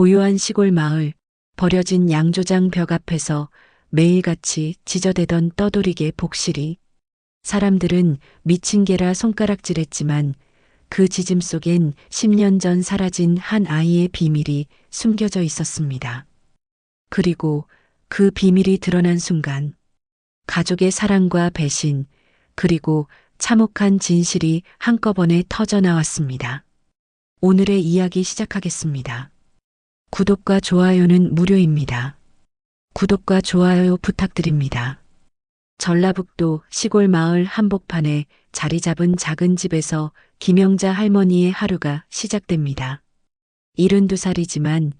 고요한 시골 마을, 버려진 양조장 벽 앞에서 매일같이 지저대던 떠돌이개 복실이. 사람들은 미친 개라 손가락질했지만 그 지짐 속엔 10년 전 사라진 한 아이의 비밀이 숨겨져 있었습니다. 그리고 그 비밀이 드러난 순간 가족의 사랑과 배신, 그리고 참혹한 진실이 한꺼번에 터져 나왔습니다. 오늘의 이야기 시작하겠습니다. 구독과 좋아요는 무료입니다. 구독과 좋아요 부탁드립니다. 전라북도 시골 마을 한복판에 자리 잡은 작은 집에서 김영자 할머니의 하루가 시작됩니다. 72살이지만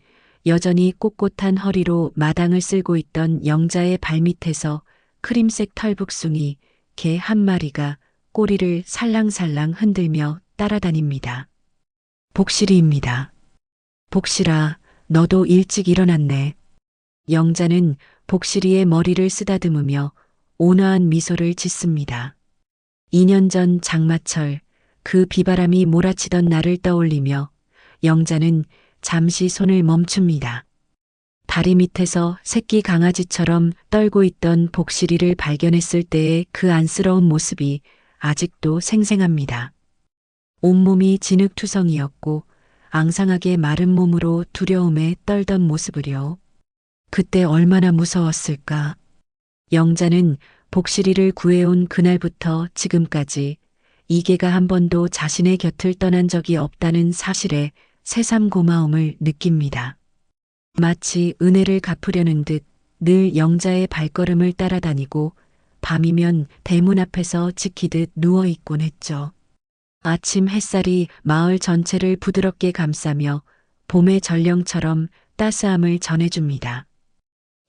여전히 꼿꼿한 허리로 마당을 쓸고 있던 영자의 발밑에서 크림색 털북숭이 개 한 마리가 꼬리를 살랑살랑 흔들며 따라다닙니다. 복실이입니다. 복실아, 너도 일찍 일어났네. 영자는 복실이의 머리를 쓰다듬으며 온화한 미소를 짓습니다. 2년 전 장마철, 그 비바람이 몰아치던 날을 떠올리며 영자는 잠시 손을 멈춥니다. 다리 밑에서 새끼 강아지처럼 떨고 있던 복실이를 발견했을 때의 그 안쓰러운 모습이 아직도 생생합니다. 온몸이 진흙투성이었고 앙상하게 마른 몸으로 두려움에 떨던 모습을요. 그때 얼마나 무서웠을까. 영자는 복실이를 구해온 그날부터 지금까지 이 개가 한 번도 자신의 곁을 떠난 적이 없다는 사실에 새삼 고마움을 느낍니다. 마치 은혜를 갚으려는 듯 늘 영자의 발걸음을 따라다니고 밤이면 대문 앞에서 지키듯 누워있곤 했죠. 아침 햇살이 마을 전체를 부드럽게 감싸며 봄의 전령처럼 따스함을 전해줍니다.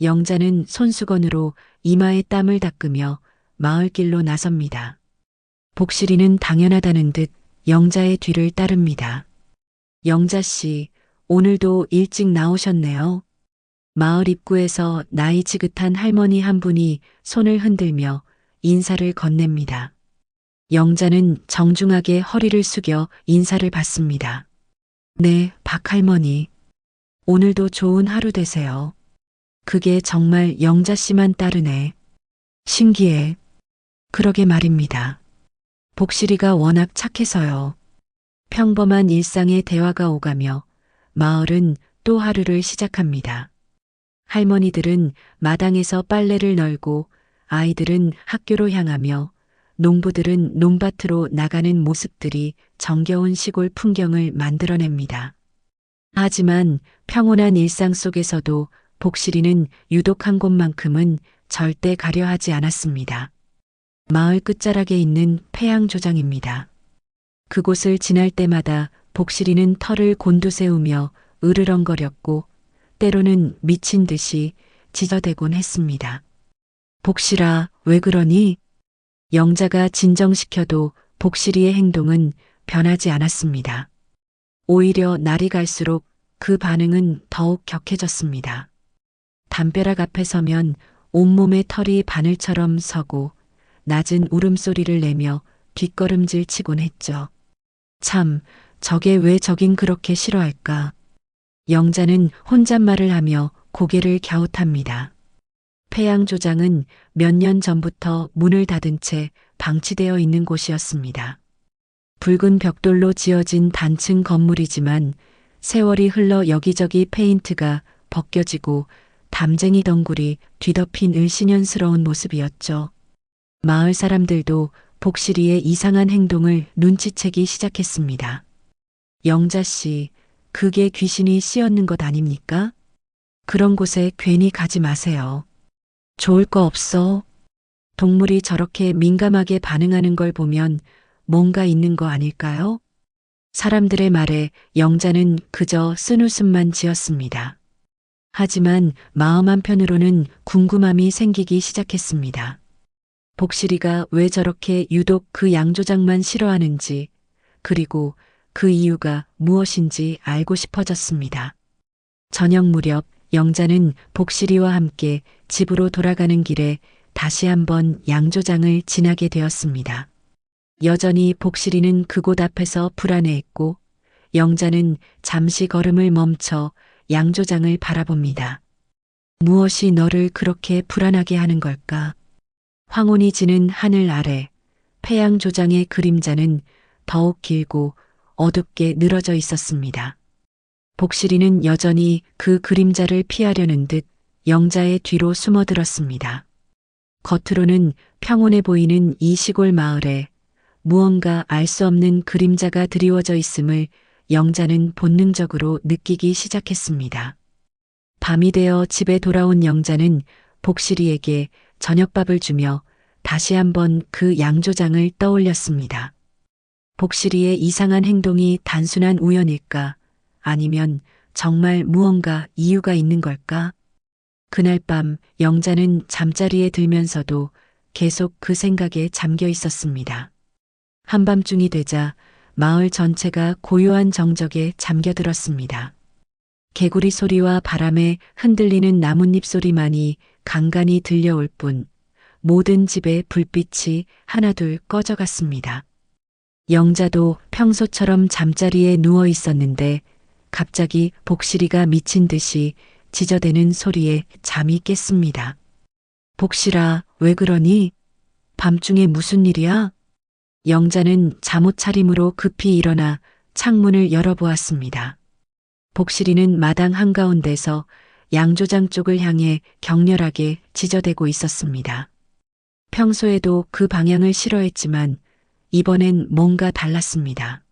영자는 손수건으로 이마에 땀을 닦으며 마을길로 나섭니다. 복실이는 당연하다는 듯 영자의 뒤를 따릅니다. 영자씨, 오늘도 일찍 나오셨네요. 마을 입구에서 나이 지긋한 할머니 한 분이 손을 흔들며 인사를 건넵니다. 영자는 정중하게 허리를 숙여 인사를 받습니다. 네, 박할머니. 오늘도 좋은 하루 되세요. 그게 정말 영자씨만 따르네. 신기해. 그러게 말입니다. 복실이가 워낙 착해서요. 평범한 일상의 대화가 오가며 마을은 또 하루를 시작합니다. 할머니들은 마당에서 빨래를 널고 아이들은 학교로 향하며 농부들은 논밭으로 나가는 모습들이 정겨운 시골 풍경을 만들어냅니다. 하지만 평온한 일상 속에서도 복실이는 유독 한 곳만큼은 절대 가려하지 않았습니다. 마을 끝자락에 있는 폐양조장입니다. 그곳을 지날 때마다 복실이는 털을 곤두세우며 으르렁거렸고 때로는 미친 듯이 짖어대곤 했습니다. 복실아, 왜 그러니? 영자가 진정시켜도 복실이의 행동은 변하지 않았습니다. 오히려 날이 갈수록 그 반응은 더욱 격해졌습니다. 담벼락 앞에 서면 온몸에 털이 바늘처럼 서고 낮은 울음소리를 내며 뒷걸음질 치곤 했죠. 참, 저게 왜 저긴 그렇게 싫어할까? 영자는 혼잣말을 하며 고개를 갸웃합니다. 폐양조장은 몇 년 전부터 문을 닫은 채 방치되어 있는 곳이었습니다. 붉은 벽돌로 지어진 단층 건물이지만 세월이 흘러 여기저기 페인트가 벗겨지고 담쟁이 덩굴이 뒤덮인 을씨년스러운 모습이었죠. 마을 사람들도 복실이의 이상한 행동을 눈치채기 시작했습니다. 영자씨, 그게 귀신이 씌었는 것 아닙니까? 그런 곳에 괜히 가지 마세요. 좋을 거 없어. 동물이 저렇게 민감하게 반응하는 걸 보면 뭔가 있는 거 아닐까요? 사람들의 말에 영자는 그저 쓴웃음만 지었습니다. 하지만 마음 한편으로는 궁금함이 생기기 시작했습니다. 복실이가 왜 저렇게 유독 그 양조장만 싫어하는지, 그리고 그 이유가 무엇인지 알고 싶어졌습니다. 저녁 무렵 영자는 복실이와 함께 집으로 돌아가는 길에 다시 한번 양조장을 지나게 되었습니다. 여전히 복실이는 그곳 앞에서 불안해했고 영자는 잠시 걸음을 멈춰 양조장을 바라봅니다. 무엇이 너를 그렇게 불안하게 하는 걸까? 황혼이 지는 하늘 아래 패양조장의 그림자는 더욱 길고 어둡게 늘어져 있었습니다. 복실이는 여전히 그 그림자를 피하려는 듯 영자의 뒤로 숨어들었습니다. 겉으로는 평온해 보이는 이 시골 마을에 무언가 알 수 없는 그림자가 드리워져 있음을 영자는 본능적으로 느끼기 시작했습니다. 밤이 되어 집에 돌아온 영자는 복실이에게 저녁밥을 주며 다시 한번 그 양조장을 떠올렸습니다. 복실이의 이상한 행동이 단순한 우연일까? 아니면 정말 무언가 이유가 있는 걸까? 그날 밤 영자는 잠자리에 들면서도 계속 그 생각에 잠겨 있었습니다. 한밤중이 되자 마을 전체가 고요한 정적에 잠겨들었습니다. 개구리 소리와 바람에 흔들리는 나뭇잎 소리만이 간간히 들려올 뿐 모든 집의 불빛이 하나둘 꺼져갔습니다. 영자도 평소처럼 잠자리에 누워 있었는데 갑자기 복실이가 미친 듯이 지저대는 소리에 잠이 깼습니다. 복실아, 왜 그러니? 밤중에 무슨 일이야? 영자는 잠옷 차림으로 급히 일어나 창문을 열어보았습니다. 복실이는 마당 한가운데서 양조장 쪽을 향해 격렬하게 지저대고 있었습니다. 평소에도 그 방향을 싫어했지만 이번엔 뭔가 달랐습니다.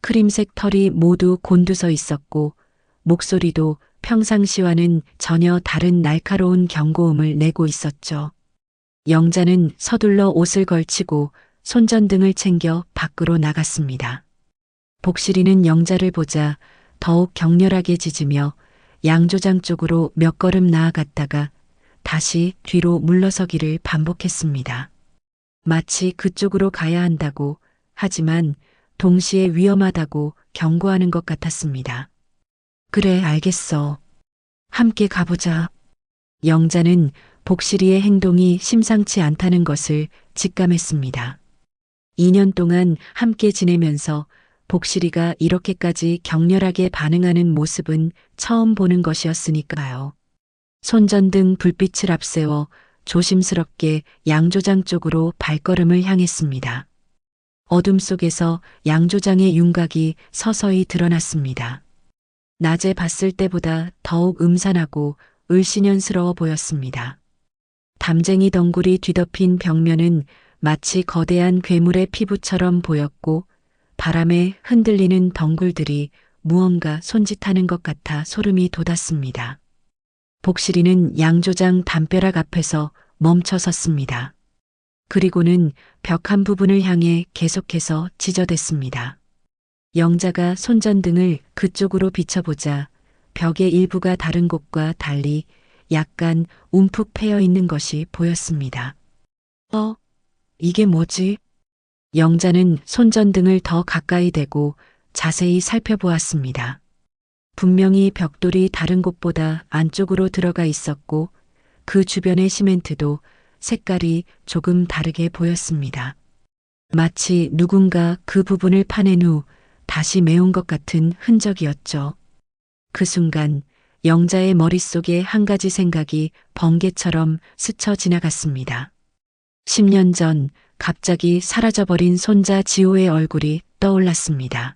크림색 털이 모두 곤두서 있었고 목소리도 평상시와는 전혀 다른 날카로운 경고음을 내고 있었죠. 영자는 서둘러 옷을 걸치고 손전등을 챙겨 밖으로 나갔습니다. 복실이는 영자를 보자 더욱 격렬하게 짖으며 양조장 쪽으로 몇 걸음 나아갔다가 다시 뒤로 물러서기를 반복했습니다. 마치 그쪽으로 가야 한다고, 하지만 동시에 위험하다고 경고하는 것 같았습니다. 그래, 알겠어. 함께 가보자. 영자는 복실이의 행동이 심상치 않다는 것을 직감했습니다. 2년 동안 함께 지내면서 복실이가 이렇게까지 격렬하게 반응하는 모습은 처음 보는 것이었으니까요. 손전등 불빛을 앞세워 조심스럽게 양조장 쪽으로 발걸음을 향했습니다. 어둠 속에서 양조장의 윤곽이 서서히 드러났습니다. 낮에 봤을 때보다 더욱 음산하고 을씨년스러워 보였습니다. 담쟁이 덩굴이 뒤덮인 벽면은 마치 거대한 괴물의 피부처럼 보였고 바람에 흔들리는 덩굴들이 무언가 손짓하는 것 같아 소름이 돋았습니다. 복실이는 양조장 담벼락 앞에서 멈춰 섰습니다. 그리고는 벽 한 부분을 향해 계속해서 지저댔습니다. 영자가 손전등을 그쪽으로 비춰보자 벽의 일부가 다른 곳과 달리 약간 움푹 패여 있는 것이 보였습니다. 이게 뭐지? 영자는 손전등을 더 가까이 대고 자세히 살펴보았습니다. 분명히 벽돌이 다른 곳보다 안쪽으로 들어가 있었고 그 주변의 시멘트도 색깔이 조금 다르게 보였습니다. 마치 누군가 그 부분을 파낸 후 다시 메운 것 같은 흔적이었죠. 그 순간 영자의 머릿속에 한 가지 생각이 번개처럼 스쳐 지나갔습니다. 10년 전 갑자기 사라져버린 손자 지호의 얼굴이 떠올랐습니다.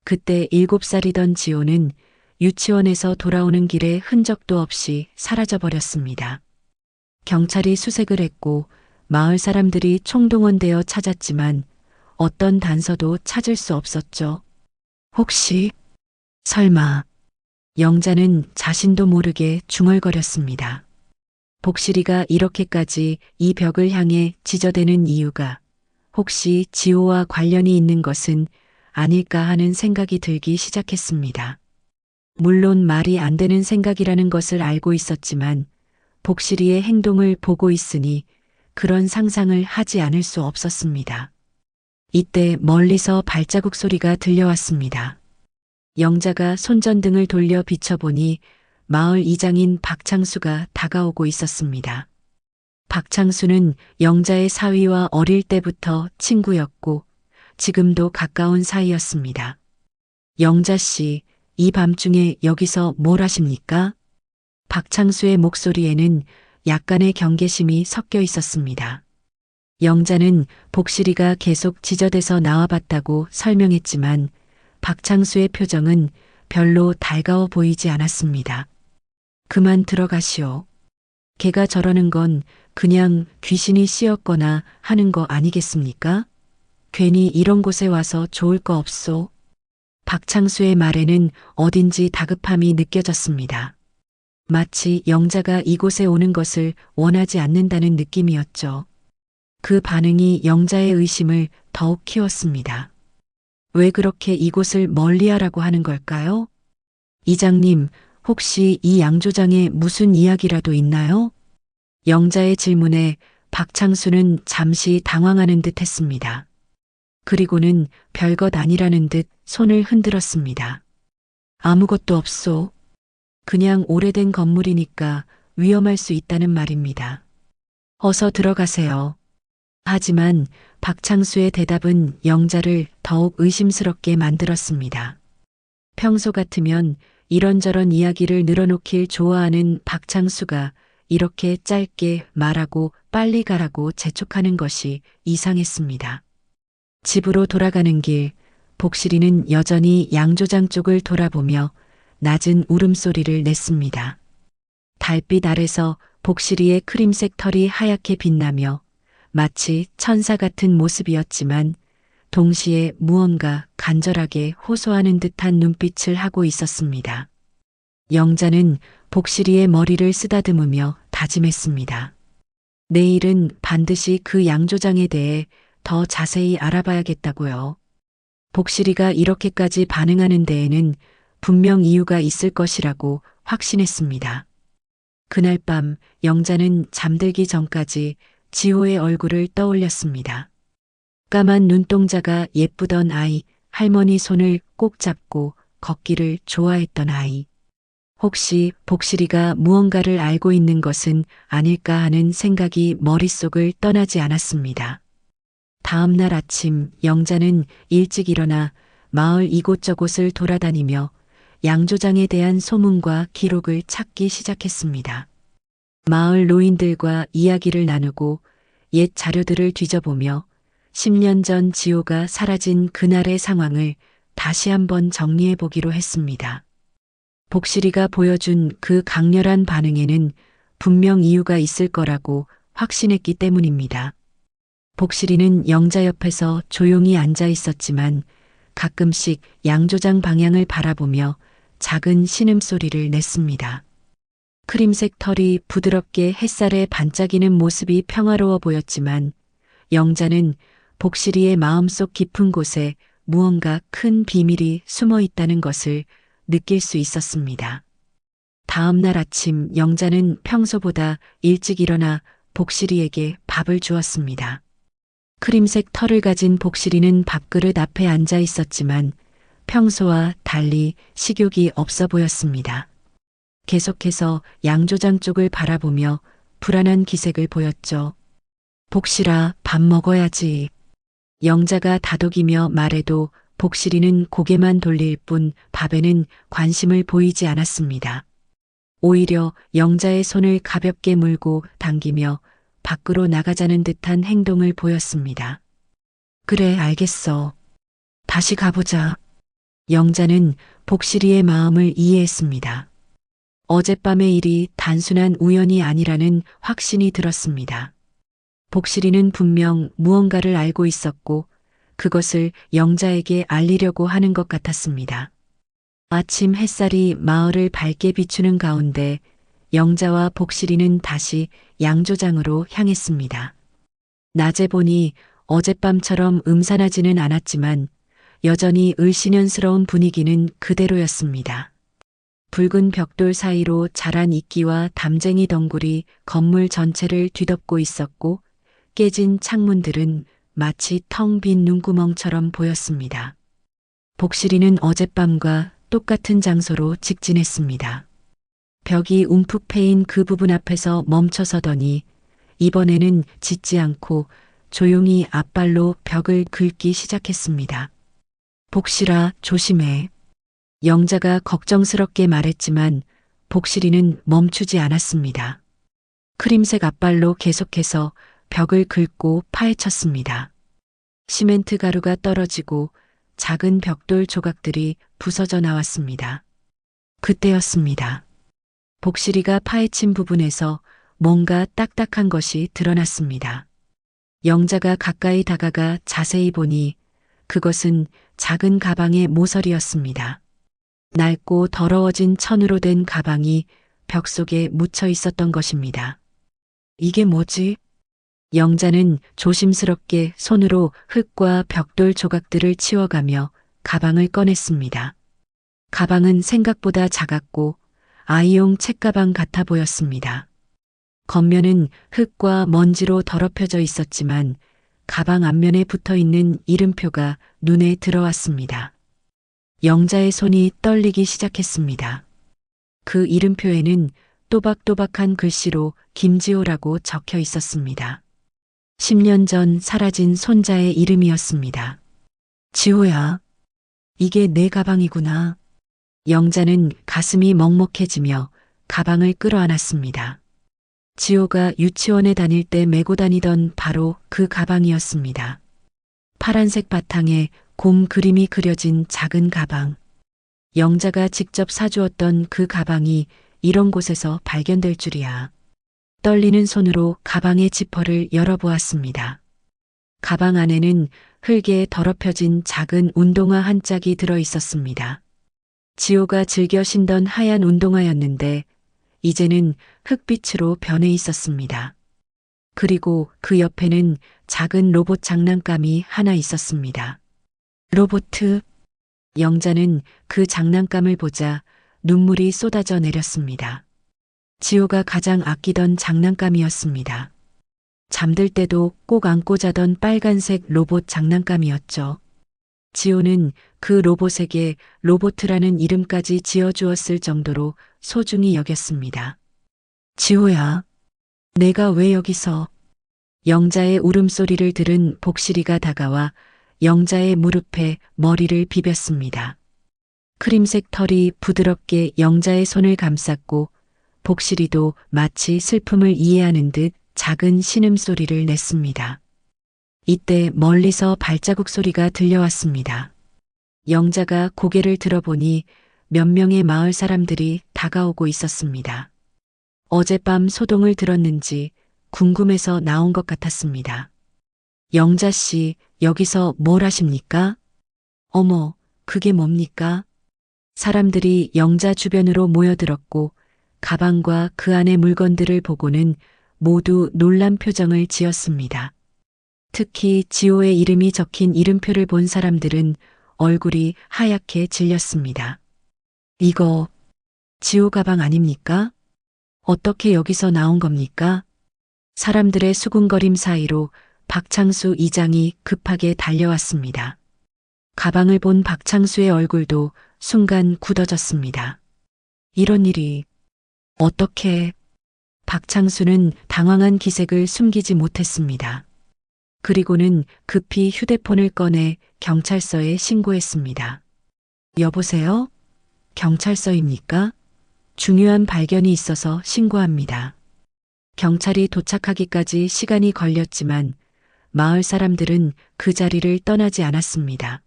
그때 7살이던 지호는 유치원에서 돌아오는 길에 흔적도 없이 사라져버렸습니다. 경찰이 수색을 했고 마을 사람들이 총동원되어 찾았지만 어떤 단서도 찾을 수 없었죠. 혹시, 설마, 영자는 자신도 모르게 중얼거렸습니다. 복실이가 이렇게까지 이 벽을 향해 지저대는 이유가 혹시 지호와 관련이 있는 것은 아닐까 하는 생각이 들기 시작했습니다. 물론 말이 안 되는 생각이라는 것을 알고 있었지만 복실이의 행동을 보고 있으니 그런 상상을 하지 않을 수 없었습니다. 이때 멀리서 발자국 소리가 들려왔습니다. 영자가 손전등을 돌려 비춰보니 마을 이장인 박창수가 다가오고 있었습니다. 박창수는 영자의 사위와 어릴 때부터 친구였고 지금도 가까운 사이였습니다. 영자 씨, 이 밤중에 여기서 뭘 하십니까? 박창수의 목소리에는 약간의 경계심이 섞여 있었습니다. 영자는 복실이가 계속 지저대서 나와봤다고 설명했지만 박창수의 표정은 별로 달가워 보이지 않았습니다. 그만 들어가시오. 걔가 저러는 건 그냥 귀신이 씌었거나 하는 거 아니겠습니까? 괜히 이런 곳에 와서 좋을 거 없소. 박창수의 말에는 어딘지 다급함이 느껴졌습니다. 마치 영자가 이곳에 오는 것을 원하지 않는다는 느낌이었죠. 그 반응이 영자의 의심을 더욱 키웠습니다. 왜 그렇게 이곳을 멀리하라고 하는 걸까요? 이장님, 혹시 이 양조장에 무슨 이야기라도 있나요? 영자의 질문에 박창수는 잠시 당황하는 듯 했습니다. 그리고는 별것 아니라는 듯 손을 흔들었습니다. 아무것도 없소. 그냥 오래된 건물이니까 위험할 수 있다는 말입니다. 어서 들어가세요. 하지만 박창수의 대답은 영자를 더욱 의심스럽게 만들었습니다. 평소 같으면 이런저런 이야기를 늘어놓길 좋아하는 박창수가 이렇게 짧게 말하고 빨리 가라고 재촉하는 것이 이상했습니다. 집으로 돌아가는 길, 복실이는 여전히 양조장 쪽을 돌아보며 낮은 울음소리를 냈습니다. 달빛 아래서 복실이의 크림색 털이 하얗게 빛나며 마치 천사 같은 모습이었지만 동시에 무언가 간절하게 호소하는 듯한 눈빛을 하고 있었습니다. 영자는 복실이의 머리를 쓰다듬으며 다짐했습니다. 내일은 반드시 그 양조장에 대해 더 자세히 알아봐야겠다고요. 복실이가 이렇게까지 반응하는 데에는 분명 이유가 있을 것이라고 확신했습니다. 그날 밤 영자는 잠들기 전까지 지호의 얼굴을 떠올렸습니다. 까만 눈동자가 예쁘던 아이, 할머니 손을 꼭 잡고 걷기를 좋아했던 아이. 혹시 복실이가 무언가를 알고 있는 것은 아닐까 하는 생각이 머릿속을 떠나지 않았습니다. 다음 날 아침 영자는 일찍 일어나 마을 이곳저곳을 돌아다니며 양조장에 대한 소문과 기록을 찾기 시작했습니다. 마을 노인들과 이야기를 나누고 옛 자료들을 뒤져보며 10년 전 지호가 사라진 그날의 상황을 다시 한번 정리해 보기로 했습니다. 복실이가 보여준 그 강렬한 반응에는 분명 이유가 있을 거라고 확신했기 때문입니다. 복실이는 영자 옆에서 조용히 앉아 있었지만 가끔씩 양조장 방향을 바라보며 작은 신음소리를 냈습니다. 크림색 털이 부드럽게 햇살에 반짝이는 모습이 평화로워 보였지만 영자는 복실이의 마음속 깊은 곳에 무언가 큰 비밀이 숨어 있다는 것을 느낄 수 있었습니다. 다음 날 아침 영자는 평소보다 일찍 일어나 복실이에게 밥을 주었습니다. 크림색 털을 가진 복실이는 밥그릇 앞에 앉아 있었지만 평소와 달리 식욕이 없어 보였습니다. 계속해서 양조장 쪽을 바라보며 불안한 기색을 보였죠. 복실아, 밥 먹어야지. 영자가 다독이며 말해도 복실이는 고개만 돌릴 뿐 밥에는 관심을 보이지 않았습니다. 오히려 영자의 손을 가볍게 물고 당기며 밖으로 나가자는 듯한 행동을 보였습니다. 그래, 알겠어. 다시 가보자. 영자는 복실이의 마음을 이해했습니다. 어젯밤의 일이 단순한 우연이 아니라는 확신이 들었습니다. 복실이는 분명 무언가를 알고 있었고 그것을 영자에게 알리려고 하는 것 같았습니다. 아침 햇살이 마을을 밝게 비추는 가운데 영자와 복실이는 다시 양조장으로 향했습니다. 낮에 보니 어젯밤처럼 음산하지는 않았지만 여전히 을씨년스러운 분위기는 그대로였습니다. 붉은 벽돌 사이로 자란 이끼와 담쟁이 덩굴이 건물 전체를 뒤덮고 있었고 깨진 창문들은 마치 텅 빈 눈구멍처럼 보였습니다. 복실이는 어젯밤과 똑같은 장소로 직진했습니다. 벽이 움푹 패인 그 부분 앞에서 멈춰서더니 이번에는 짖지 않고 조용히 앞발로 벽을 긁기 시작했습니다. 복실아, 조심해. 영자가 걱정스럽게 말했지만 복실이는 멈추지 않았습니다. 크림색 앞발로 계속해서 벽을 긁고 파헤쳤습니다. 시멘트 가루가 떨어지고 작은 벽돌 조각들이 부서져 나왔습니다. 그때였습니다. 복실이가 파헤친 부분에서 뭔가 딱딱한 것이 드러났습니다. 영자가 가까이 다가가 자세히 보니 그것은 작은 가방의 모서리였습니다. 낡고 더러워진 천으로 된 가방이 벽 속에 묻혀 있었던 것입니다. 이게 뭐지? 영자는 조심스럽게 손으로 흙과 벽돌 조각들을 치워가며 가방을 꺼냈습니다. 가방은 생각보다 작았고 아이용 책가방 같아 보였습니다. 겉면은 흙과 먼지로 더럽혀져 있었지만 가방 앞면에 붙어 있는 이름표가 눈에 들어왔습니다. 영자의 손이 떨리기 시작했습니다. 그 이름표에는 또박또박한 글씨로 김지호라고 적혀 있었습니다. 10년 전 사라진 손자의 이름이었습니다. 지호야, 이게 내 가방이구나. 영자는 가슴이 먹먹해지며 가방을 끌어안았습니다. 지호가 유치원에 다닐 때 메고 다니던 바로 그 가방이었습니다. 파란색 바탕에 곰 그림이 그려진 작은 가방. 영자가 직접 사주었던 그 가방이 이런 곳에서 발견될 줄이야. 떨리는 손으로 가방의 지퍼를 열어보았습니다. 가방 안에는 흙에 더럽혀진 작은 운동화 한 짝이 들어 있었습니다. 지호가 즐겨 신던 하얀 운동화였는데 이제는 흙빛으로 변해 있었습니다. 그리고 그 옆에는 작은 로봇 장난감이 하나 있었습니다. 로보트. 영자는 그 장난감을 보자 눈물이 쏟아져 내렸습니다. 지호가 가장 아끼던 장난감이었습니다. 잠들 때도 꼭 안고 자던 빨간색 로봇 장난감이었죠. 지호는 그 로봇에게 로보트라는 이름까지 지어주었을 정도로 소중히 여겼습니다. 지호야, 내가 왜 여기서? 영자의 울음소리를 들은 복실이가 다가와 영자의 무릎에 머리를 비볐습니다. 크림색 털이 부드럽게 영자의 손을 감쌌고 복실이도 마치 슬픔을 이해하는 듯 작은 신음소리를 냈습니다. 이때 멀리서 발자국 소리가 들려왔습니다. 영자가 고개를 들어보니 몇 명의 마을 사람들이 다가오고 있었습니다. 어젯밤 소동을 들었는지 궁금해서 나온 것 같았습니다. 영자 씨, 여기서 뭘 하십니까? 어머, 그게 뭡니까? 사람들이 영자 주변으로 모여들었고 가방과 그 안의 물건들을 보고는 모두 놀란 표정을 지었습니다. 특히 지호의 이름이 적힌 이름표를 본 사람들은 얼굴이 하얗게 질렸습니다. 이거 지호 가방 아닙니까? 어떻게 여기서 나온 겁니까? 사람들의 수군거림 사이로 박창수 이장이 급하게 달려왔습니다. 가방을 본 박창수의 얼굴도 순간 굳어졌습니다. 이런 일이 어떻게? 박창수는 당황한 기색을 숨기지 못했습니다. 그리고는 급히 휴대폰을 꺼내 경찰서에 신고했습니다. 여보세요? 경찰서입니까? 중요한 발견이 있어서 신고합니다. 경찰이 도착하기까지 시간이 걸렸지만 마을 사람들은 그 자리를 떠나지 않았습니다.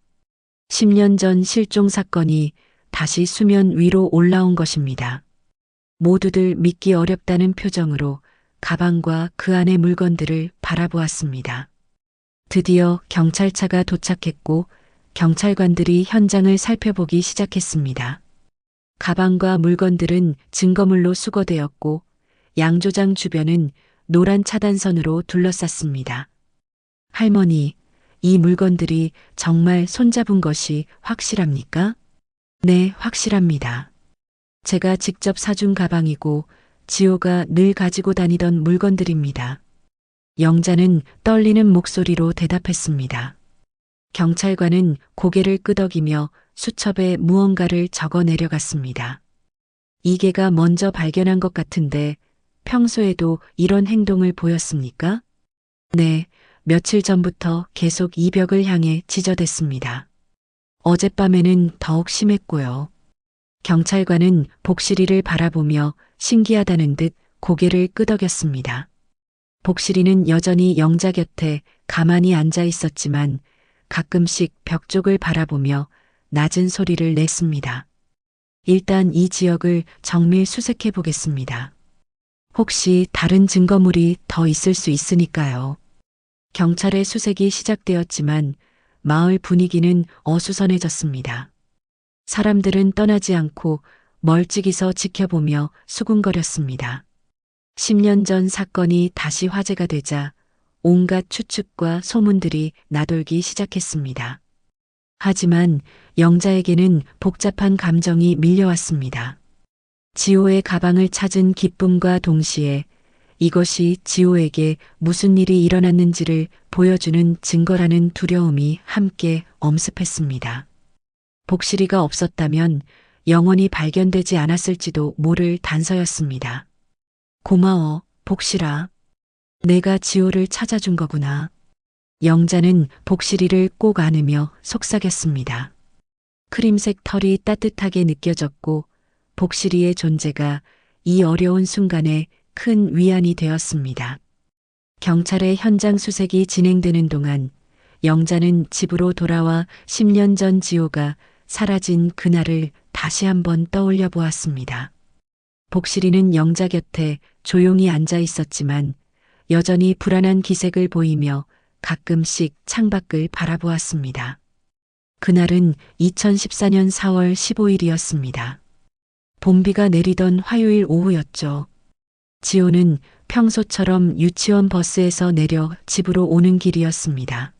10년 전 실종 사건이 다시 수면 위로 올라온 것입니다. 모두들 믿기 어렵다는 표정으로 가방과 그 안의 물건들을 바라보았습니다. 드디어 경찰차가 도착했고 경찰관들이 현장을 살펴보기 시작했습니다. 가방과 물건들은 증거물로 수거되었고 양조장 주변은 노란 차단선으로 둘러쌌습니다. 할머니, 이 물건들이 정말 손잡은 것이 확실합니까? 네, 확실합니다. 제가 직접 사준 가방이고 지호가 늘 가지고 다니던 물건들입니다. 영자는 떨리는 목소리로 대답했습니다. 경찰관은 고개를 끄덕이며 수첩에 무언가를 적어 내려갔습니다. 이계가 먼저 발견한 것 같은데 평소에도 이런 행동을 보였습니까? 네, 며칠 전부터 계속 이 벽을 향해 지저댔습니다. 어젯밤에는 더욱 심했고요. 경찰관은 복실이를 바라보며 신기하다는 듯 고개를 끄덕였습니다. 복실이는 여전히 영자 곁에 가만히 앉아 있었지만 가끔씩 벽 쪽을 바라보며 낮은 소리를 냈습니다. 일단 이 지역을 정밀 수색해 보겠습니다. 혹시 다른 증거물이 더 있을 수 있으니까요. 경찰의 수색이 시작되었지만 마을 분위기는 어수선해졌습니다. 사람들은 떠나지 않고 멀찍이서 지켜보며 수군거렸습니다. 10년 전 사건이 다시 화제가 되자 온갖 추측과 소문들이 나돌기 시작했습니다. 하지만 영자에게는 복잡한 감정이 밀려왔습니다. 지호의 가방을 찾은 기쁨과 동시에 이것이 지호에게 무슨 일이 일어났는지를 보여주는 증거라는 두려움이 함께 엄습했습니다. 복실이가 없었다면 영원히 발견되지 않았을지도 모를 단서였습니다. 고마워, 복실아. 내가 지호를 찾아준 거구나. 영자는 복실이를 꼭 안으며 속삭였습니다. 크림색 털이 따뜻하게 느껴졌고 복실이의 존재가 이 어려운 순간에 큰 위안이 되었습니다. 경찰의 현장 수색이 진행되는 동안 영자는 집으로 돌아와 10년 전 지호가 사라진 그날을 다시 한번 떠올려 보았습니다. 복실이는 영자 곁에 조용히 앉아 있었지만 여전히 불안한 기색을 보이며 가끔씩 창밖을 바라보았습니다. 그날은 2014년 4월 15일이었습니다. 봄비가 내리던 화요일 오후였죠. 지호는 평소처럼 유치원 버스에서 내려 집으로 오는 길이었습니다.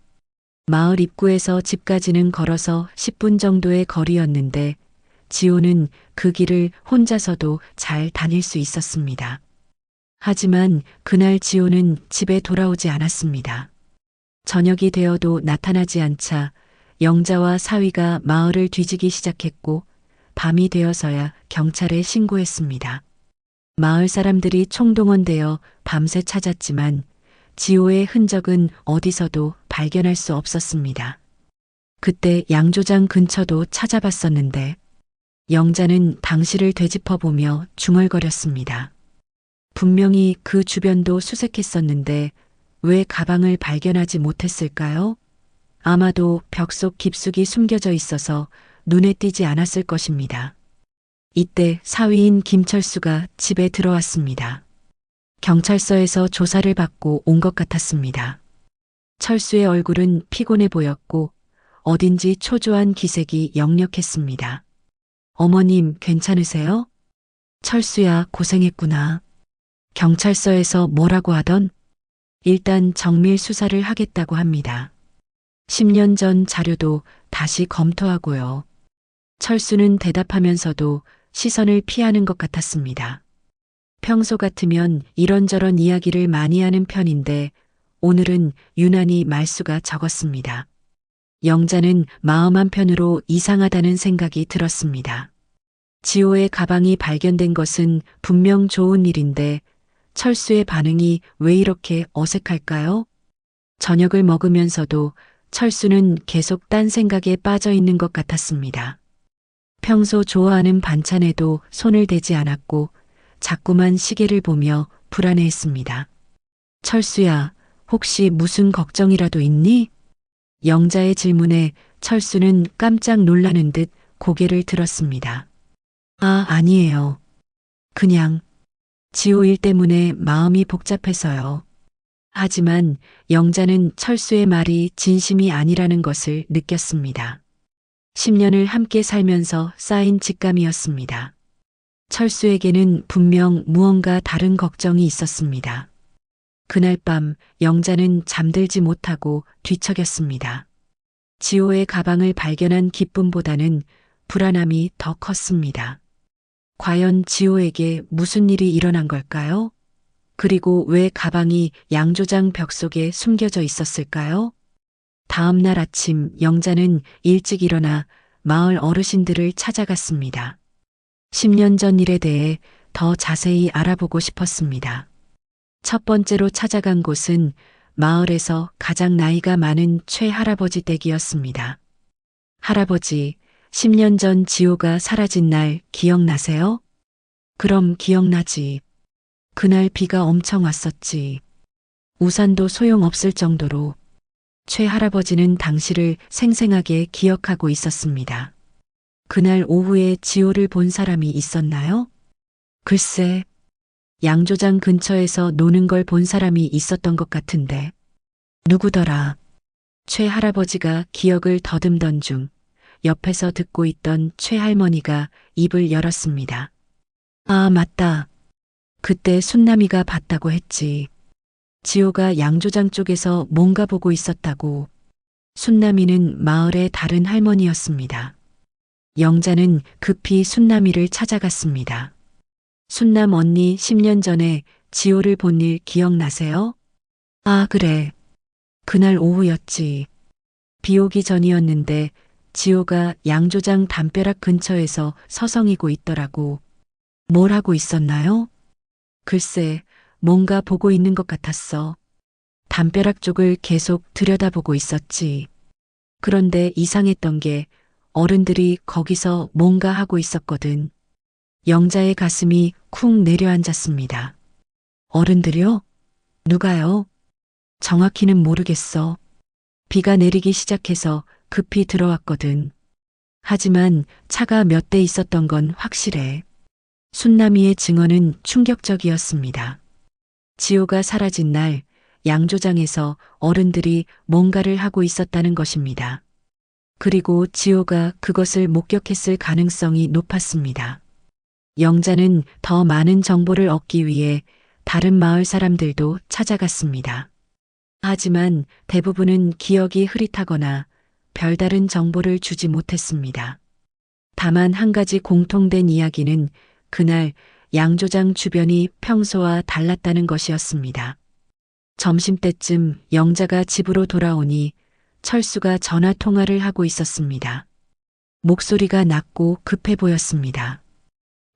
마을 입구에서 집까지는 걸어서 10분 정도의 거리였는데 지호는 그 길을 혼자서도 잘 다닐 수 있었습니다. 하지만 그날 지호는 집에 돌아오지 않았습니다. 저녁이 되어도 나타나지 않자 영자와 사위가 마을을 뒤지기 시작했고 밤이 되어서야 경찰에 신고했습니다. 마을 사람들이 총동원되어 밤새 찾았지만 지호의 흔적은 어디서도 발견할 수 없었습니다. 그때 양조장 근처도 찾아봤었는데 영자는 당시를 되짚어보며 중얼거렸습니다. 분명히 그 주변도 수색했었는데 왜 가방을 발견하지 못했을까요? 아마도 벽 속 깊숙이 숨겨져 있어서 눈에 띄지 않았을 것입니다. 이때 사위인 김철수가 집에 들어왔습니다. 경찰서에서 조사를 받고 온 것 같았습니다. 철수의 얼굴은 피곤해 보였고 어딘지 초조한 기색이 역력했습니다. 어머님 괜찮으세요? 철수야 고생했구나. 경찰서에서 뭐라고 하던? 일단 정밀 수사를 하겠다고 합니다. 10년 전 자료도 다시 검토하고요. 철수는 대답하면서도 시선을 피하는 것 같았습니다. 평소 같으면 이런저런 이야기를 많이 하는 편인데 오늘은 유난히 말수가 적었습니다. 영자는 마음 한편으로 이상하다는 생각이 들었습니다. 지호의 가방이 발견된 것은 분명 좋은 일인데 철수의 반응이 왜 이렇게 어색할까요? 저녁을 먹으면서도 철수는 계속 딴 생각에 빠져 있는 것 같았습니다. 평소 좋아하는 반찬에도 손을 대지 않았고 자꾸만 시계를 보며 불안해했습니다. 철수야, 혹시 무슨 걱정이라도 있니? 영자의 질문에 철수는 깜짝 놀라는 듯 고개를 들었습니다. 아, 아니에요. 그냥 지호 일 때문에 마음이 복잡해서요. 하지만 영자는 철수의 말이 진심이 아니라는 것을 느꼈습니다. 10년을 함께 살면서 쌓인 직감이었습니다. 철수에게는 분명 무언가 다른 걱정이 있었습니다. 그날 밤 영자는 잠들지 못하고 뒤척였습니다. 지호의 가방을 발견한 기쁨보다는 불안함이 더 컸습니다. 과연 지호에게 무슨 일이 일어난 걸까요? 그리고 왜 가방이 양조장 벽 속에 숨겨져 있었을까요? 다음 날 아침 영자는 일찍 일어나 마을 어르신들을 찾아갔습니다. 10년 전 일에 대해 더 자세히 알아보고 싶었습니다. 첫 번째로 찾아간 곳은 마을에서 가장 나이가 많은 최 할아버지 댁이었습니다. 할아버지, 10년 전 지호가 사라진 날 기억나세요? 그럼 기억나지. 그날 비가 엄청 왔었지. 우산도 소용없을 정도로 최 할아버지는 당시를 생생하게 기억하고 있었습니다. 그날 오후에 지호를 본 사람이 있었나요? 글쎄, 양조장 근처에서 노는 걸 본 사람이 있었던 것 같은데. 누구더라? 최 할아버지가 기억을 더듬던 중 옆에서 듣고 있던 최 할머니가 입을 열었습니다. 아, 맞다. 그때 순남이가 봤다고 했지. 지호가 양조장 쪽에서 뭔가 보고 있었다고. 순남이는 마을의 다른 할머니였습니다. 영자는 급히 순남이를 찾아갔습니다. 순남 언니 10년 전에 지호를 본 일 기억나세요? 아, 그래. 그날 오후였지. 비 오기 전이었는데 지호가 양조장 담벼락 근처에서 서성이고 있더라고. 뭘 하고 있었나요? 글쎄, 뭔가 보고 있는 것 같았어. 담벼락 쪽을 계속 들여다보고 있었지. 그런데 이상했던 게 어른들이 거기서 뭔가 하고 있었거든. 영자의 가슴이 쿵 내려앉았습니다. 어른들이요? 누가요? 정확히는 모르겠어. 비가 내리기 시작해서 급히 들어왔거든. 하지만 차가 몇 대 있었던 건 확실해. 순남이의 증언은 충격적이었습니다. 지호가 사라진 날 양조장에서 어른들이 뭔가를 하고 있었다는 것입니다. 그리고 지호가 그것을 목격했을 가능성이 높았습니다. 영자는 더 많은 정보를 얻기 위해 다른 마을 사람들도 찾아갔습니다. 하지만 대부분은 기억이 흐릿하거나 별다른 정보를 주지 못했습니다. 다만 한 가지 공통된 이야기는 그날 양조장 주변이 평소와 달랐다는 것이었습니다. 점심때쯤 영자가 집으로 돌아오니 철수가 전화 통화를 하고 있었습니다. 목소리가 낮고 급해 보였습니다.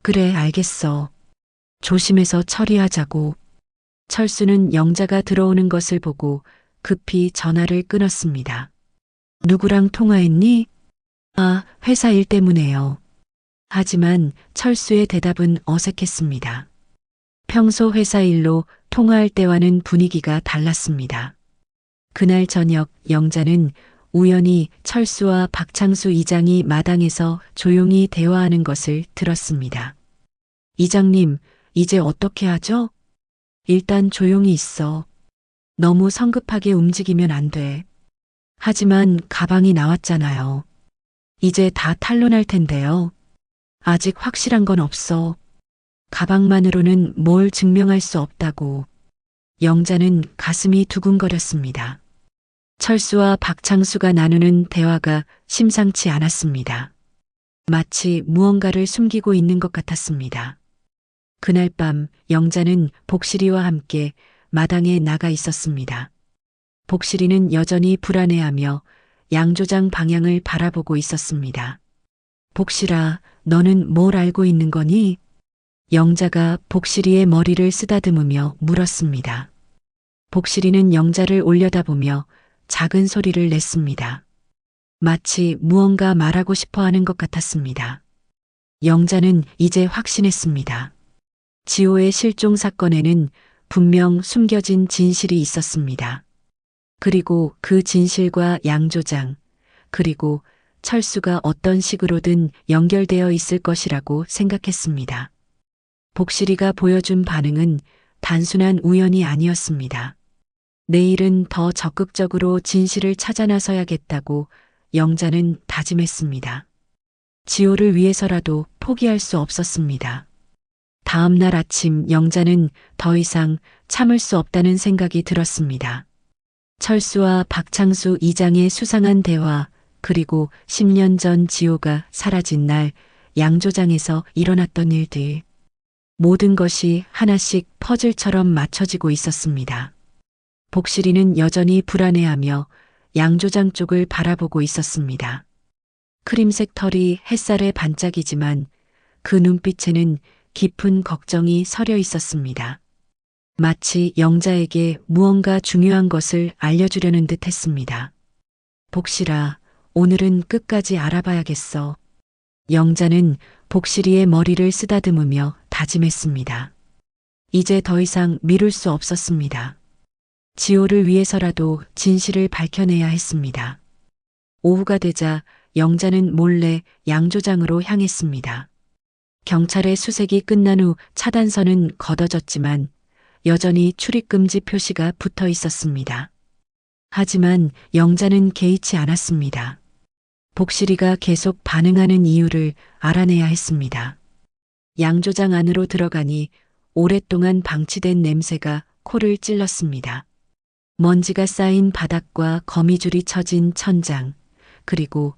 그래, 알겠어. 조심해서 처리하자고. 철수는 영자가 들어오는 것을 보고 급히 전화를 끊었습니다. 누구랑 통화했니? 아, 회사 일 때문에요. 하지만 철수의 대답은 어색했습니다. 평소 회사 일로 통화할 때와는 분위기가 달랐습니다. 그날 저녁 영자는 우연히 철수와 박창수 이장이 마당에서 조용히 대화하는 것을 들었습니다. 이장님, 이제 어떻게 하죠? 일단 조용히 있어. 너무 성급하게 움직이면 안 돼. 하지만 가방이 나왔잖아요. 이제 다 탄로날 텐데요. 아직 확실한 건 없어. 가방만으로는 뭘 증명할 수 없다고. 영자는 가슴이 두근거렸습니다. 철수와 박창수가 나누는 대화가 심상치 않았습니다. 마치 무언가를 숨기고 있는 것 같았습니다. 그날 밤 영자는 복실이와 함께 마당에 나가 있었습니다. 복실이는 여전히 불안해하며 양조장 방향을 바라보고 있었습니다. 복실아, 너는 뭘 알고 있는 거니? 영자가 복실이의 머리를 쓰다듬으며 물었습니다. 복실이는 영자를 올려다보며 작은 소리를 냈습니다. 마치 무언가 말하고 싶어 하는 것 같았습니다. 영자는 이제 확신했습니다. 지호의 실종 사건에는 분명 숨겨진 진실이 있었습니다. 그리고 그 진실과 양조장, 그리고 철수가 어떤 식으로든 연결되어 있을 것이라고 생각했습니다. 복실이가 보여준 반응은 단순한 우연이 아니었습니다. 내일은 더 적극적으로 진실을 찾아 나서야겠다고 영자는 다짐했습니다. 지호를 위해서라도 포기할 수 없었습니다. 다음 날 아침 영자는 더 이상 참을 수 없다는 생각이 들었습니다. 철수와 박창수 이장의 수상한 대화, 그리고 10년 전 지호가 사라진 날 양조장에서 일어났던 일들. 모든 것이 하나씩 퍼즐처럼 맞춰지고 있었습니다. 복실이는 여전히 불안해하며 양조장 쪽을 바라보고 있었습니다. 크림색 털이 햇살에 반짝이지만 그 눈빛에는 깊은 걱정이 서려 있었습니다. 마치 영자에게 무언가 중요한 것을 알려주려는 듯 했습니다. 복실아, 오늘은 끝까지 알아봐야겠어. 영자는 복실이의 머리를 쓰다듬으며 다짐했습니다. 이제 더 이상 미룰 수 없었습니다. 지호를 위해서라도 진실을 밝혀내야 했습니다. 오후가 되자 영자는 몰래 양조장으로 향했습니다. 경찰의 수색이 끝난 후 차단선은 걷어졌지만 여전히 출입금지 표시가 붙어 있었습니다. 하지만 영자는 개의치 않았습니다. 복실이가 계속 반응하는 이유를 알아내야 했습니다. 양조장 안으로 들어가니 오랫동안 방치된 냄새가 코를 찔렀습니다. 먼지가 쌓인 바닥과 거미줄이 쳐진 천장, 그리고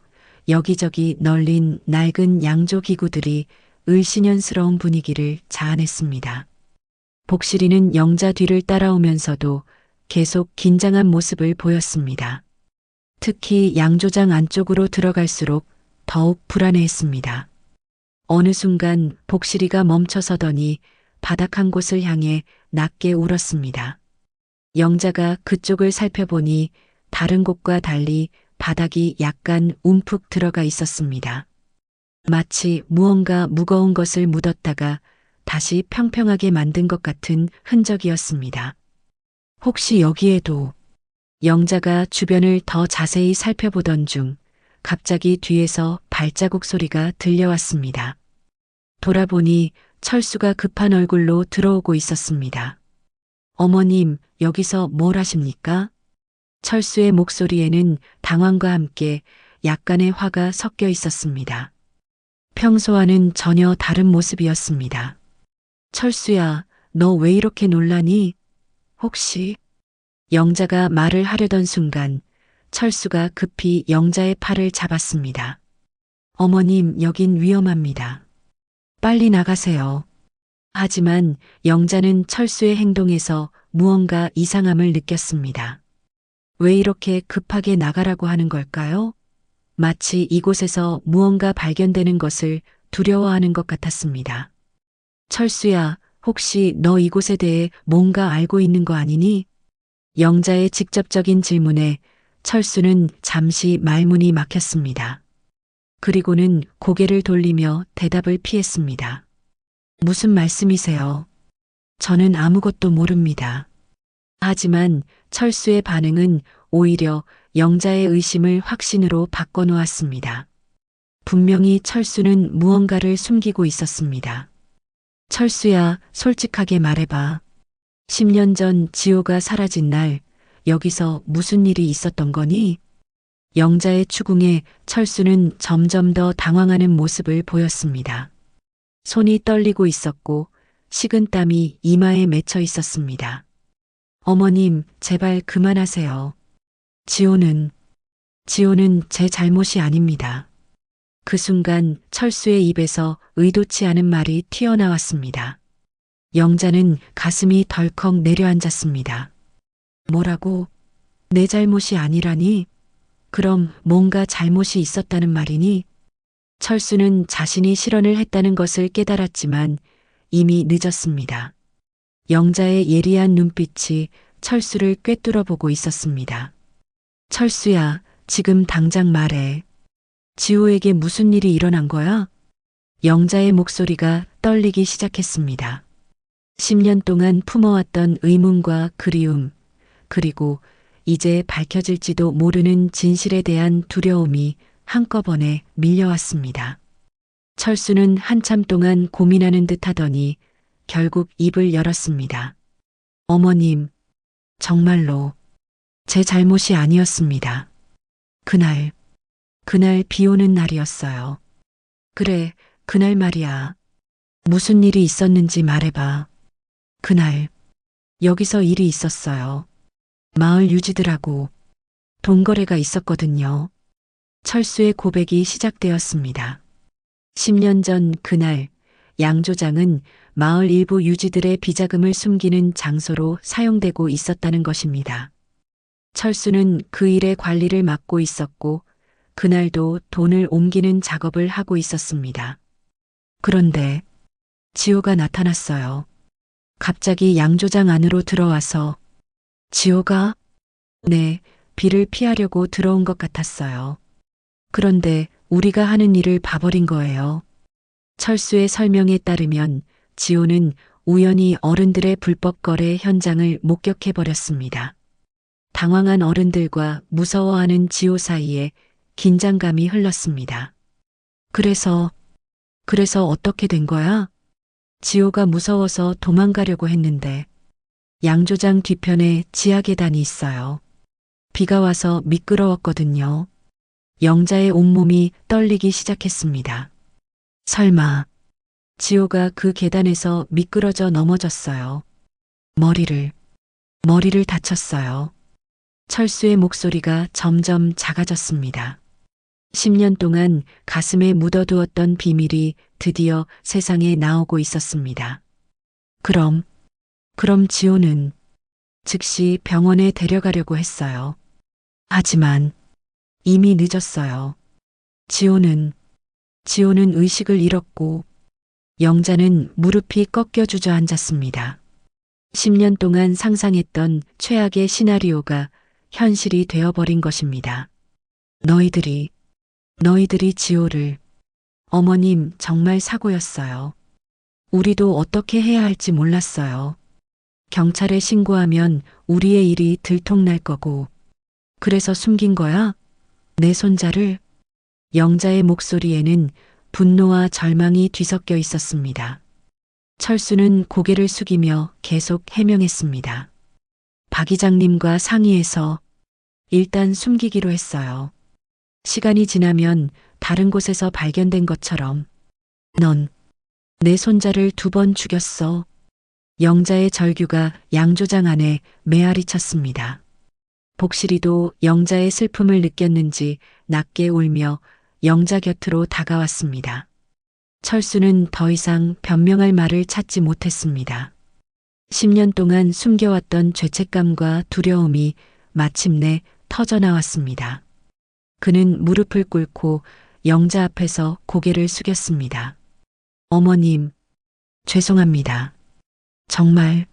여기저기 널린 낡은 양조 기구들이 을씨년스러운 분위기를 자아냈습니다. 복실이는 영자 뒤를 따라오면서도 계속 긴장한 모습을 보였습니다. 특히 양조장 안쪽으로 들어갈수록 더욱 불안해했습니다. 어느 순간 복실이가 멈춰서더니 바닥 한 곳을 향해 낮게 울었습니다. 영자가 그쪽을 살펴보니 다른 곳과 달리 바닥이 약간 움푹 들어가 있었습니다. 마치 무언가 무거운 것을 묻었다가 다시 평평하게 만든 것 같은 흔적이었습니다. 혹시 여기에도 영자가 주변을 더 자세히 살펴보던 중 갑자기 뒤에서 발자국 소리가 들려왔습니다. 돌아보니 철수가 급한 얼굴로 들어오고 있었습니다. 어머님, 여기서 뭘 하십니까? 철수의 목소리에는 당황과 함께 약간의 화가 섞여 있었습니다. 평소와는 전혀 다른 모습이었습니다. 철수야, 너 왜 이렇게 놀라니? 혹시? 영자가 말을 하려던 순간 철수가 급히 영자의 팔을 잡았습니다. 어머님, 여긴 위험합니다. 빨리 나가세요. 하지만 영자는 철수의 행동에서 무언가 이상함을 느꼈습니다. 왜 이렇게 급하게 나가라고 하는 걸까요? 마치 이곳에서 무언가 발견되는 것을 두려워하는 것 같았습니다. 철수야, 혹시 너 이곳에 대해 뭔가 알고 있는 거 아니니? 영자의 직접적인 질문에 철수는 잠시 말문이 막혔습니다. 그리고는 고개를 돌리며 대답을 피했습니다. 무슨 말씀이세요? 저는 아무것도 모릅니다. 하지만 철수의 반응은 오히려 영자의 의심을 확신으로 바꿔놓았습니다. 분명히 철수는 무언가를 숨기고 있었습니다. 철수야, 솔직하게 말해봐. 10년 전 지호가 사라진 날 여기서 무슨 일이 있었던 거니? 영자의 추궁에 철수는 점점 더 당황하는 모습을 보였습니다. 손이 떨리고 있었고 식은땀이 이마에 맺혀 있었습니다. 어머님, 제발 그만하세요. 지호는 제 잘못이 아닙니다. 그 순간 철수의 입에서 의도치 않은 말이 튀어나왔습니다. 영자는 가슴이 덜컥 내려앉았습니다. 뭐라고? 내 잘못이 아니라니? 그럼 뭔가 잘못이 있었다는 말이니? 철수는 자신이 실언을 했다는 것을 깨달았지만 이미 늦었습니다. 영자의 예리한 눈빛이 철수를 꿰뚫어 보고 있었습니다. 철수야, 지금 당장 말해. 지호에게 무슨 일이 일어난 거야? 영자의 목소리가 떨리기 시작했습니다. 10년 동안 품어왔던 의문과 그리움, 그리고 이제 밝혀질지도 모르는 진실에 대한 두려움이 한꺼번에 밀려왔습니다. 철수는 한참 동안 고민하는 듯 하더니 결국 입을 열었습니다. 어머님, 정말로 제 잘못이 아니었습니다. 그날 비 오는 날이었어요. 그래, 그날 말이야. 무슨 일이 있었는지 말해봐. 그날 여기서 일이 있었어요. 마을 유지들하고 돈거래가 있었거든요. 철수의 고백이 시작되었습니다. 10년 전 그날 양조장은 마을 일부 유지들의 비자금을 숨기는 장소로 사용되고 있었다는 것입니다. 철수는 그 일의 관리를 맡고 있었고 그날도 돈을 옮기는 작업을 하고 있었습니다. 그런데 지호가 나타났어요. 갑자기 양조장 안으로 들어와서 지호가? 네, 비를 피하려고 들어온 것 같았어요. 그런데 우리가 하는 일을 봐버린 거예요. 철수의 설명에 따르면 지호는 우연히 어른들의 불법 거래 현장을 목격해버렸습니다. 당황한 어른들과 무서워하는 지호 사이에 긴장감이 흘렀습니다. 그래서 어떻게 된 거야? 지호가 무서워서 도망가려고 했는데 양조장 뒤편에 지하 계단이 있어요. 비가 와서 미끄러웠거든요. 영자의 온몸이 떨리기 시작했습니다. 설마 지호가 그 계단에서 미끄러져 넘어졌어요. 머리를 다쳤어요. 철수의 목소리가 점점 작아졌습니다. 10년 동안 가슴에 묻어두었던 비밀이 드디어 세상에 나오고 있었습니다. 그럼 지호는 즉시 병원에 데려가려고 했어요. 하지만 이미 늦었어요. 지호는 의식을 잃었고 영자는 무릎이 꺾여 주저앉았습니다. 10년 동안 상상했던 최악의 시나리오가 현실이 되어버린 것입니다. 너희들이 지호를. 어머님, 정말 사고였어요. 우리도 어떻게 해야 할지 몰랐어요. 경찰에 신고하면 우리의 일이 들통날 거고. 그래서 숨긴 거야? 내 손자를? 영자의 목소리에는 분노와 절망이 뒤섞여 있었습니다. 철수는 고개를 숙이며 계속 해명했습니다. 박 이장님과 상의해서 일단 숨기기로 했어요. 시간이 지나면 다른 곳에서 발견된 것처럼. 넌 내 손자를 2번 죽였어. 영자의 절규가 양조장 안에 메아리 쳤습니다. 복실이도 영자의 슬픔을 느꼈는지 낮게 울며 영자 곁으로 다가왔습니다. 철수는 더 이상 변명할 말을 찾지 못했습니다. 10년 동안 숨겨왔던 죄책감과 두려움이 마침내 터져나왔습니다. 그는 무릎을 꿇고 영자 앞에서 고개를 숙였습니다. 어머님, 죄송합니다. 정말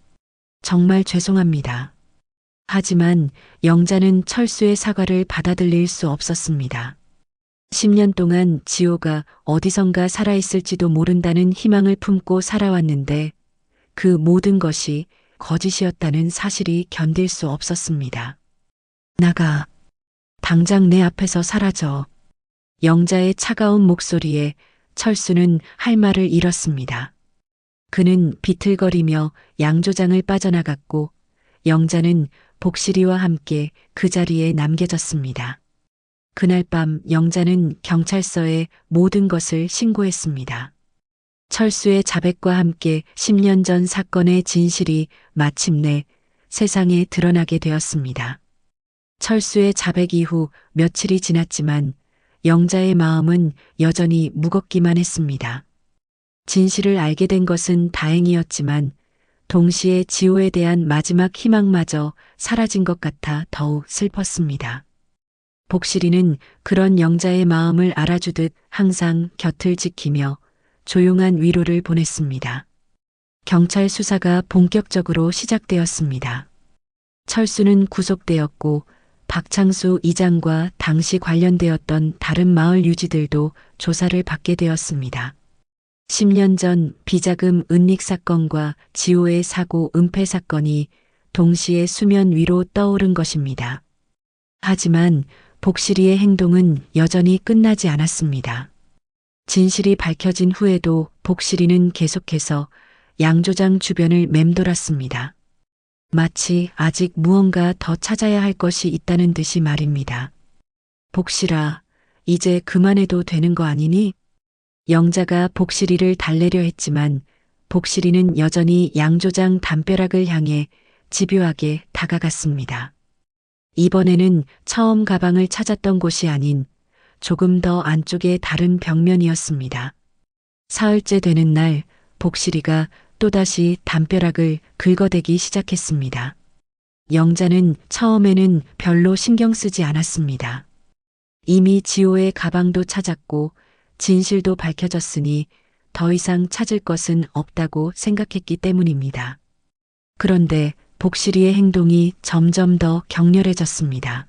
죄송합니다. 하지만 영자는 철수의 사과를 받아들일 수 없었습니다. 10년 동안 지호가 어디선가 살아있을지도 모른다는 희망을 품고 살아왔는데 그 모든 것이 거짓이었다는 사실이 견딜 수 없었습니다. 나가. 당장 내 앞에서 사라져. 영자의 차가운 목소리에 철수는 할 말을 잃었습니다. 그는 비틀거리며 양조장을 빠져나갔고 영자는 복실이와 함께 그 자리에 남겨졌습니다. 그날 밤 영자는 경찰서에 모든 것을 신고했습니다. 철수의 자백과 함께 10년 전 사건의 진실이 마침내 세상에 드러나게 되었습니다. 철수의 자백 이후 며칠이 지났지만 영자의 마음은 여전히 무겁기만 했습니다. 진실을 알게 된 것은 다행이었지만 동시에 지호에 대한 마지막 희망마저 사라진 것 같아 더욱 슬펐습니다. 복실이는 그런 영자의 마음을 알아주듯 항상 곁을 지키며 조용한 위로를 보냈습니다. 경찰 수사가 본격적으로 시작되었습니다. 철수는 구속되었고 박창수 이장과 당시 관련되었던 다른 마을 유지들도 조사를 받게 되었습니다. 10년 전 비자금 은닉 사건과 지호의 사고 은폐 사건이 동시에 수면 위로 떠오른 것입니다. 하지만 복실이의 행동은 여전히 끝나지 않았습니다. 진실이 밝혀진 후에도 복실이는 계속해서 양조장 주변을 맴돌았습니다. 마치 아직 무언가 더 찾아야 할 것이 있다는 듯이 말입니다. 복실아, 이제 그만해도 되는 거 아니니? 영자가 복실이를 달래려 했지만 복실이는 여전히 양조장 담벼락을 향해 집요하게 다가갔습니다. 이번에는 처음 가방을 찾았던 곳이 아닌 조금 더 안쪽의 다른 벽면이었습니다. 사흘째 되는 날 복실이가 또다시 담벼락을 긁어대기 시작했습니다. 영자는 처음에는 별로 신경 쓰지 않았습니다. 이미 지호의 가방도 찾았고 진실도 밝혀졌으니 더 이상 찾을 것은 없다고 생각했기 때문입니다. 그런데 복실이의 행동이 점점 더 격렬해졌습니다.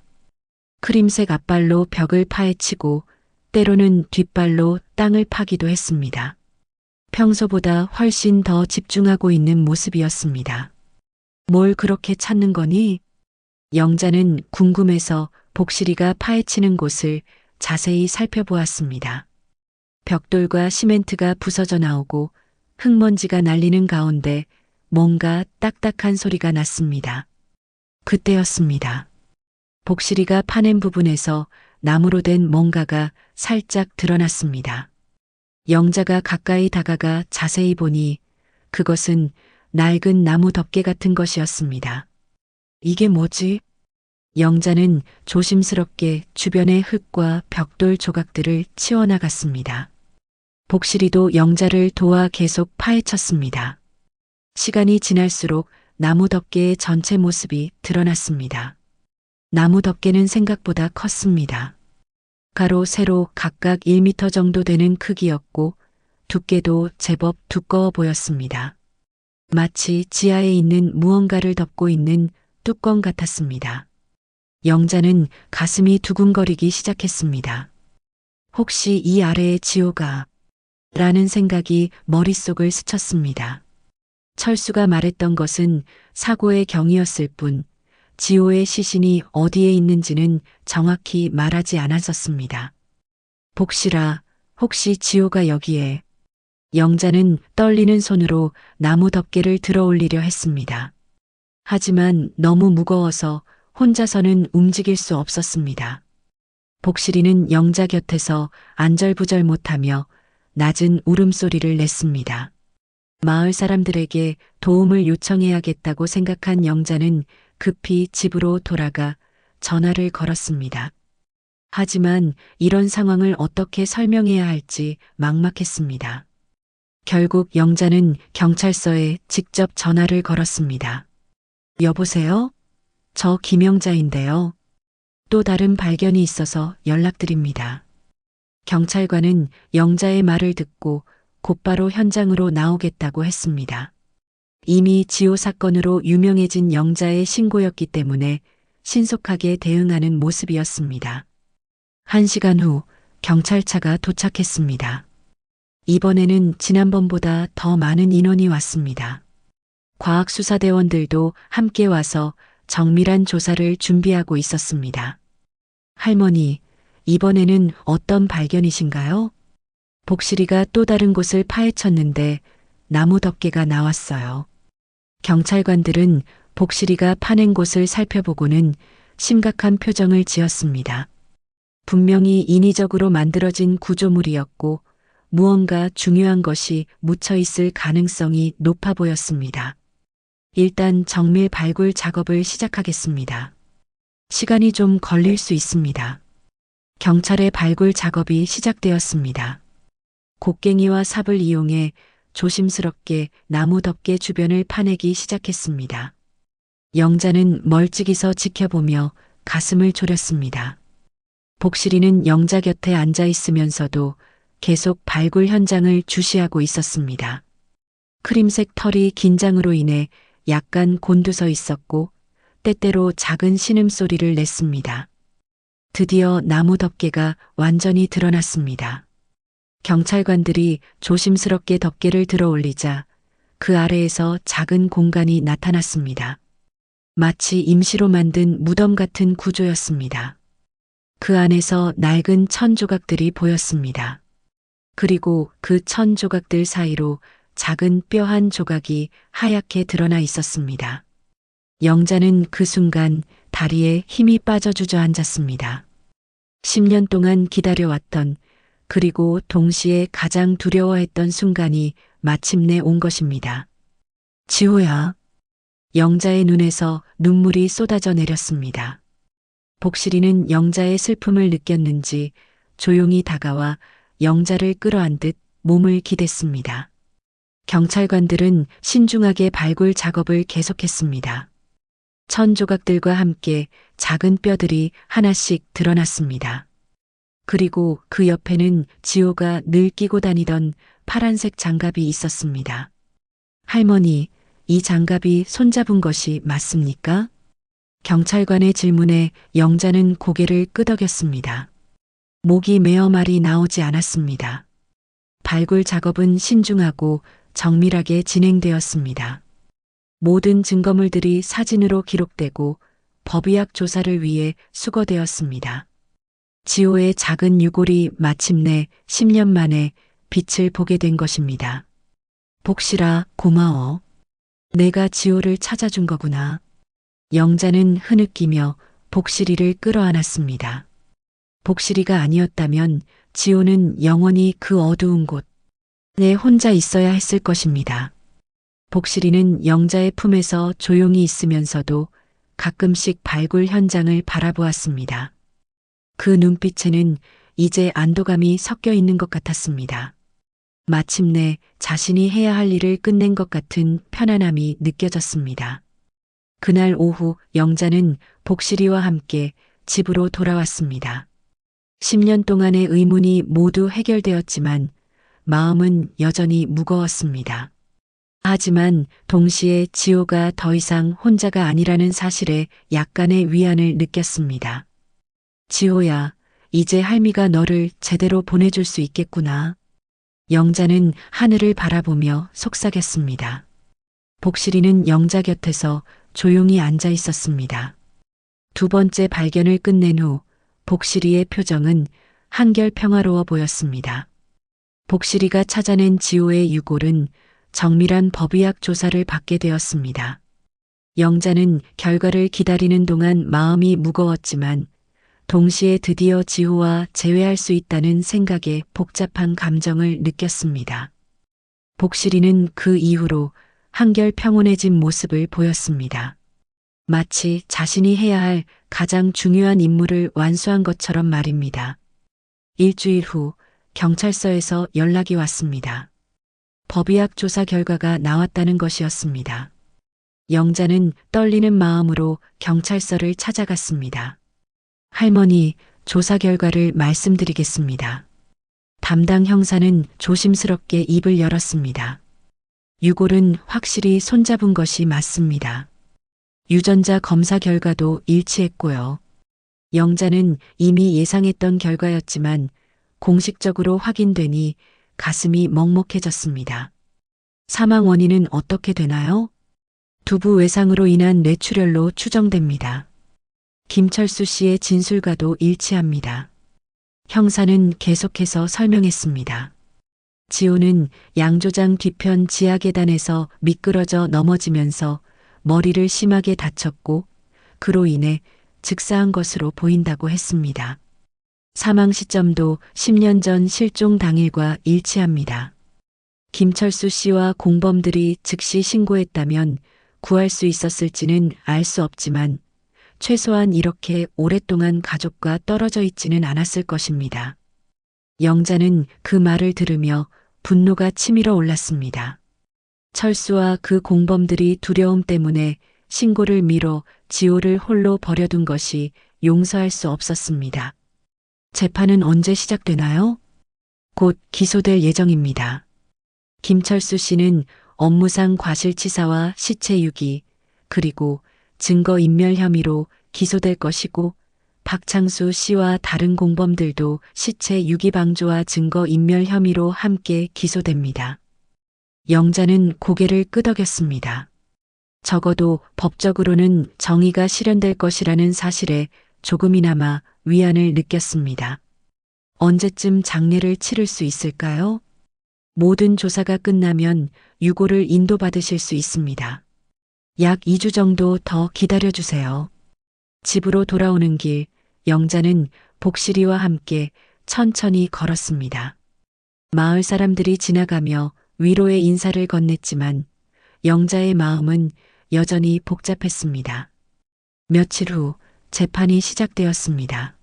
크림색 앞발로 벽을 파헤치고 때로는 뒷발로 땅을 파기도 했습니다. 평소보다 훨씬 더 집중하고 있는 모습이었습니다. 뭘 그렇게 찾는 거니? 영자는 궁금해서 복실이가 파헤치는 곳을 자세히 살펴보았습니다. 벽돌과 시멘트가 부서져 나오고 흙먼지가 날리는 가운데 뭔가 딱딱한 소리가 났습니다. 그때였습니다. 복실이가 파낸 부분에서 나무로 된 뭔가가 살짝 드러났습니다. 영자가 가까이 다가가 자세히 보니 그것은 낡은 나무 덮개 같은 것이었습니다. 이게 뭐지? 영자는 조심스럽게 주변의 흙과 벽돌 조각들을 치워나갔습니다. 복실이도 영자를 도와 계속 파헤쳤습니다. 시간이 지날수록 나무 덮개의 전체 모습이 드러났습니다. 나무 덮개는 생각보다 컸습니다. 가로 세로 각각 1m 정도 되는 크기였고 두께도 제법 두꺼워 보였습니다. 마치 지하에 있는 무언가를 덮고 있는 뚜껑 같았습니다. 영자는 가슴이 두근거리기 시작했습니다. 혹시 이 아래에 지호가 라는 생각이 머릿속을 스쳤습니다. 철수가 말했던 것은 사고의 경위였을 뿐 지호의 시신이 어디에 있는지는 정확히 말하지 않았었습니다. 복실아, 혹시 지호가 여기에? 영자는 떨리는 손으로 나무 덮개를 들어 올리려 했습니다. 하지만 너무 무거워서 혼자서는 움직일 수 없었습니다. 복실이는 영자 곁에서 안절부절 못하며 낮은 울음소리를 냈습니다. 마을 사람들에게 도움을 요청해야겠다고 생각한 영자는 급히 집으로 돌아가 전화를 걸었습니다. 하지만 이런 상황을 어떻게 설명해야 할지 막막했습니다. 결국 영자는 경찰서에 직접 전화를 걸었습니다. 여보세요? 저 김영자인데요. 또 다른 발견이 있어서 연락드립니다. 경찰관은 영자의 말을 듣고 곧바로 현장으로 나오겠다고 했습니다. 이미 지호 사건으로 유명해진 영자의 신고였기 때문에 신속하게 대응하는 모습이었습니다. 1시간 후 경찰차가 도착했습니다. 이번에는 지난번보다 더 많은 인원이 왔습니다. 과학수사대원들도 함께 와서 정밀한 조사를 준비하고 있었습니다. 할머니, 이번에는 어떤 발견이신가요? 복실이가 또 다른 곳을 파헤쳤는데 나무 덮개가 나왔어요. 경찰관들은 복실이가 파낸 곳을 살펴보고는 심각한 표정을 지었습니다. 분명히 인위적으로 만들어진 구조물이었고 무언가 중요한 것이 묻혀 있을 가능성이 높아 보였습니다. 일단 정밀 발굴 작업을 시작하겠습니다. 시간이 좀 걸릴 수 있습니다. 경찰의 발굴 작업이 시작되었습니다. 곡괭이와 삽을 이용해 조심스럽게 나무 덮개 주변을 파내기 시작했습니다. 영자는 멀찍이 서 지켜보며 가슴을 졸였습니다. 복실이는 영자 곁에 앉아 있으면서도 계속 발굴 현장을 주시하고 있었습니다. 크림색 털이 긴장으로 인해 약간 곤두서 있었고 때때로 작은 신음소리를 냈습니다. 드디어 나무 덮개가 완전히 드러났습니다. 경찰관들이 조심스럽게 덮개를 들어 올리자 그 아래에서 작은 공간이 나타났습니다. 마치 임시로 만든 무덤 같은 구조였습니다. 그 안에서 낡은 천 조각들이 보였습니다. 그리고 그 천 조각들 사이로 작은 뼈 한 조각이 하얗게 드러나 있었습니다. 영자는 그 순간 다리에 힘이 빠져 주저앉았습니다. 10년 동안 기다려왔던 그리고 동시에 가장 두려워했던 순간이 마침내 온 것입니다. 지호야. 영자의 눈에서 눈물이 쏟아져 내렸습니다. 복실이는 영자의 슬픔을 느꼈는지 조용히 다가와 영자를 끌어안듯 몸을 기댔습니다. 경찰관들은 신중하게 발굴 작업을 계속했습니다. 천 조각들과 함께 작은 뼈들이 하나씩 드러났습니다. 그리고 그 옆에는 지호가 늘 끼고 다니던 파란색 장갑이 있었습니다. 할머니, 이 장갑이 손잡은 것이 맞습니까? 경찰관의 질문에 영자는 고개를 끄덕였습니다. 목이 메어 말이 나오지 않았습니다. 발굴 작업은 신중하고 정밀하게 진행되었습니다. 모든 증거물들이 사진으로 기록되고 법의학 조사를 위해 수거되었습니다. 지호의 작은 유골이 마침내 10년 만에 빛을 보게 된 것입니다. 복실아, 고마워. 내가 지호를 찾아준 거구나. 영자는 흐느끼며 복실이를 끌어안았습니다. 복실이가 아니었다면 지호는 영원히 그 어두운 곳에 혼자 있어야 했을 것입니다. 복실이는 영자의 품에서 조용히 있으면서도 가끔씩 발굴 현장을 바라보았습니다. 그 눈빛에는 이제 안도감이 섞여 있는 것 같았습니다. 마침내 자신이 해야 할 일을 끝낸 것 같은 편안함이 느껴졌습니다. 그날 오후 영자는 복실이와 함께 집으로 돌아왔습니다. 10년 동안의 의문이 모두 해결되었지만 마음은 여전히 무거웠습니다. 하지만 동시에 지호가 더 이상 혼자가 아니라는 사실에 약간의 위안을 느꼈습니다. 지호야, 이제 할미가 너를 제대로 보내줄 수 있겠구나. 영자는 하늘을 바라보며 속삭였습니다. 복실이는 영자 곁에서 조용히 앉아 있었습니다. 두 번째 발견을 끝낸 후 복실이의 표정은 한결 평화로워 보였습니다. 복실이가 찾아낸 지호의 유골은 정밀한 법의학 조사를 받게 되었습니다. 영자는 결과를 기다리는 동안 마음이 무거웠지만 동시에 드디어 지호와 재회할 수 있다는 생각에 복잡한 감정을 느꼈습니다. 복실이는 그 이후로 한결 평온해진 모습을 보였습니다. 마치 자신이 해야 할 가장 중요한 임무를 완수한 것처럼 말입니다. 일주일 후 경찰서에서 연락이 왔습니다. 법의학 조사 결과가 나왔다는 것이었습니다. 영자는 떨리는 마음으로 경찰서를 찾아갔습니다. 할머니, 조사 결과를 말씀드리겠습니다. 담당 형사는 조심스럽게 입을 열었습니다. 유골은 확실히 손잡은 것이 맞습니다. 유전자 검사 결과도 일치했고요. 영자는 이미 예상했던 결과였지만 공식적으로 확인되니 가슴이 먹먹해졌습니다. 사망 원인은 어떻게 되나요? 두부 외상으로 인한 뇌출혈로 추정됩니다. 김철수 씨의 진술과도 일치합니다. 형사는 계속해서 설명했습니다. 지호는 양조장 뒤편 지하 계단에서 미끄러져 넘어지면서 머리를 심하게 다쳤고 그로 인해 즉사한 것으로 보인다고 했습니다. 사망 시점도 10년 전 실종 당일과 일치합니다. 김철수 씨와 공범들이 즉시 신고했다면 구할 수 있었을지는 알 수 없지만 최소한 이렇게 오랫동안 가족과 떨어져 있지는 않았을 것입니다. 영자는 그 말을 들으며 분노가 치밀어 올랐습니다. 철수와 그 공범들이 두려움 때문에 신고를 미뤄 지호를 홀로 버려둔 것이 용서할 수 없었습니다. 재판은 언제 시작되나요? 곧 기소될 예정입니다. 김철수 씨는 업무상 과실치사와 시체 유기, 그리고 증거인멸 혐의로 기소될 것이고 박창수 씨와 다른 공범들도 시체 유기방조와 증거인멸 혐의로 함께 기소됩니다. 영자는 고개를 끄덕였습니다. 적어도 법적으로는 정의가 실현될 것이라는 사실에 조금이나마 위안을 느꼈습니다. 언제쯤 장례를 치를 수 있을까요? 모든 조사가 끝나면 유골을 인도받으실 수 있습니다. 약 2주 정도 더 기다려주세요. 집으로 돌아오는 길, 영자는 복실이와 함께 천천히 걸었습니다. 마을 사람들이 지나가며 위로의 인사를 건넸지만 영자의 마음은 여전히 복잡했습니다. 며칠 후 재판이 시작되었습니다.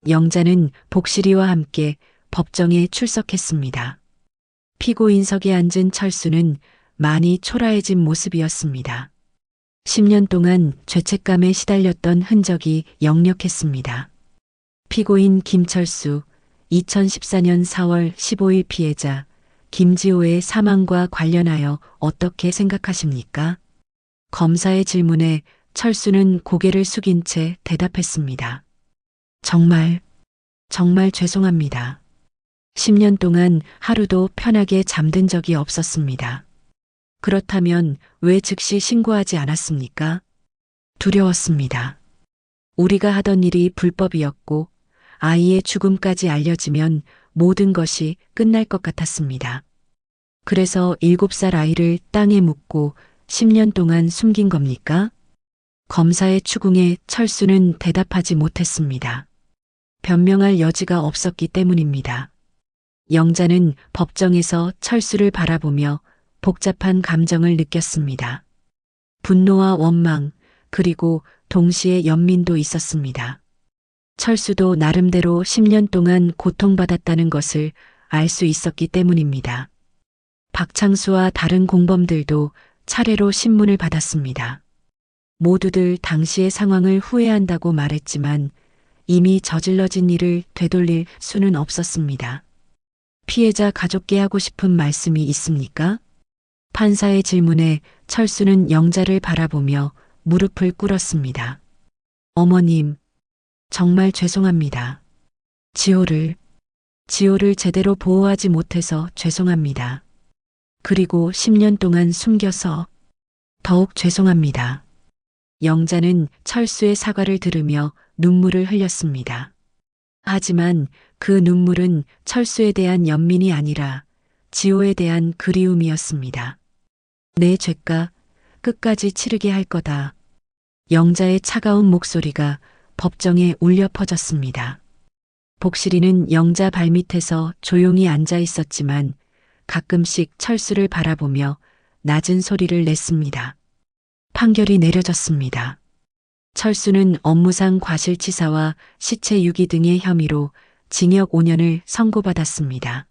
영자는 복실이와 함께 법정에 출석했습니다. 피고인석에 앉은 철수는 많이 초라해진 모습이었습니다. 10년 동안 죄책감에 시달렸던 흔적이 역력했습니다. 피고인 김철수, 2014년 4월 15일 피해자 김지호의 사망과 관련하여 어떻게 생각하십니까? 검사의 질문에 철수는 고개를 숙인 채 대답했습니다. 정말 정말 죄송합니다. 10년 동안 하루도 편하게 잠든 적이 없었습니다. 그렇다면 왜 즉시 신고하지 않았습니까? 두려웠습니다. 우리가 하던 일이 불법이었고 아이의 죽음까지 알려지면 모든 것이 끝날 것 같았습니다. 그래서 7살 아이를 땅에 묻고 10년 동안 숨긴 겁니까? 검사의 추궁에 철수는 대답하지 못했습니다. 변명할 여지가 없었기 때문입니다. 영자는 법정에서 철수를 바라보며 복잡한 감정을 느꼈습니다. 분노와 원망, 그리고 동시에 연민도 있었습니다. 철수도 나름대로 10년 동안 고통받았다는 것을 알 수 있었기 때문입니다. 박창수와 다른 공범들도 차례로 신문을 받았습니다. 모두들 당시의 상황을 후회한다고 말했지만 이미 저질러진 일을 되돌릴 수는 없었습니다. 피해자 가족께 하고 싶은 말씀이 있습니까? 판사의 질문에 철수는 영자를 바라보며 무릎을 꿇었습니다. 어머님, 정말 죄송합니다. 지호를 제대로 보호하지 못해서 죄송합니다. 그리고 10년 동안 숨겨서 더욱 죄송합니다. 영자는 철수의 사과를 들으며 눈물을 흘렸습니다. 하지만 그 눈물은 철수에 대한 연민이 아니라 지호에 대한 그리움이었습니다. 내 죄가 끝까지 치르게 할 거다. 영자의 차가운 목소리가 법정에 울려 퍼졌습니다. 복실이는 영자 발밑에서 조용히 앉아 있었지만 가끔씩 철수를 바라보며 낮은 소리를 냈습니다. 판결이 내려졌습니다. 철수는 업무상 과실치사와 시체 유기 등의 혐의로 징역 5년을 선고받았습니다.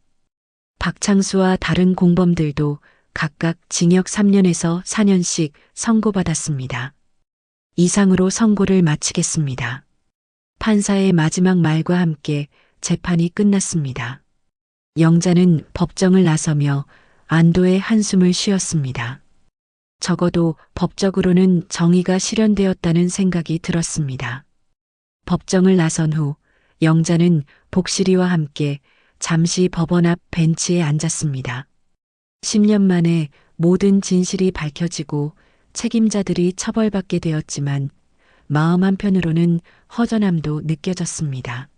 박창수와 다른 공범들도 각각 징역 3년에서 4년씩 선고받았습니다. 이상으로 선고를 마치겠습니다. 판사의 마지막 말과 함께 재판이 끝났습니다. 영자는 법정을 나서며 안도의 한숨을 쉬었습니다. 적어도 법적으로는 정의가 실현되었다는 생각이 들었습니다. 법정을 나선 후 영자는 복실이와 함께 잠시 법원 앞 벤치에 앉았습니다. 10년 만에 모든 진실이 밝혀지고 책임자들이 처벌받게 되었지만 마음 한편으로는 허전함도 느껴졌습니다.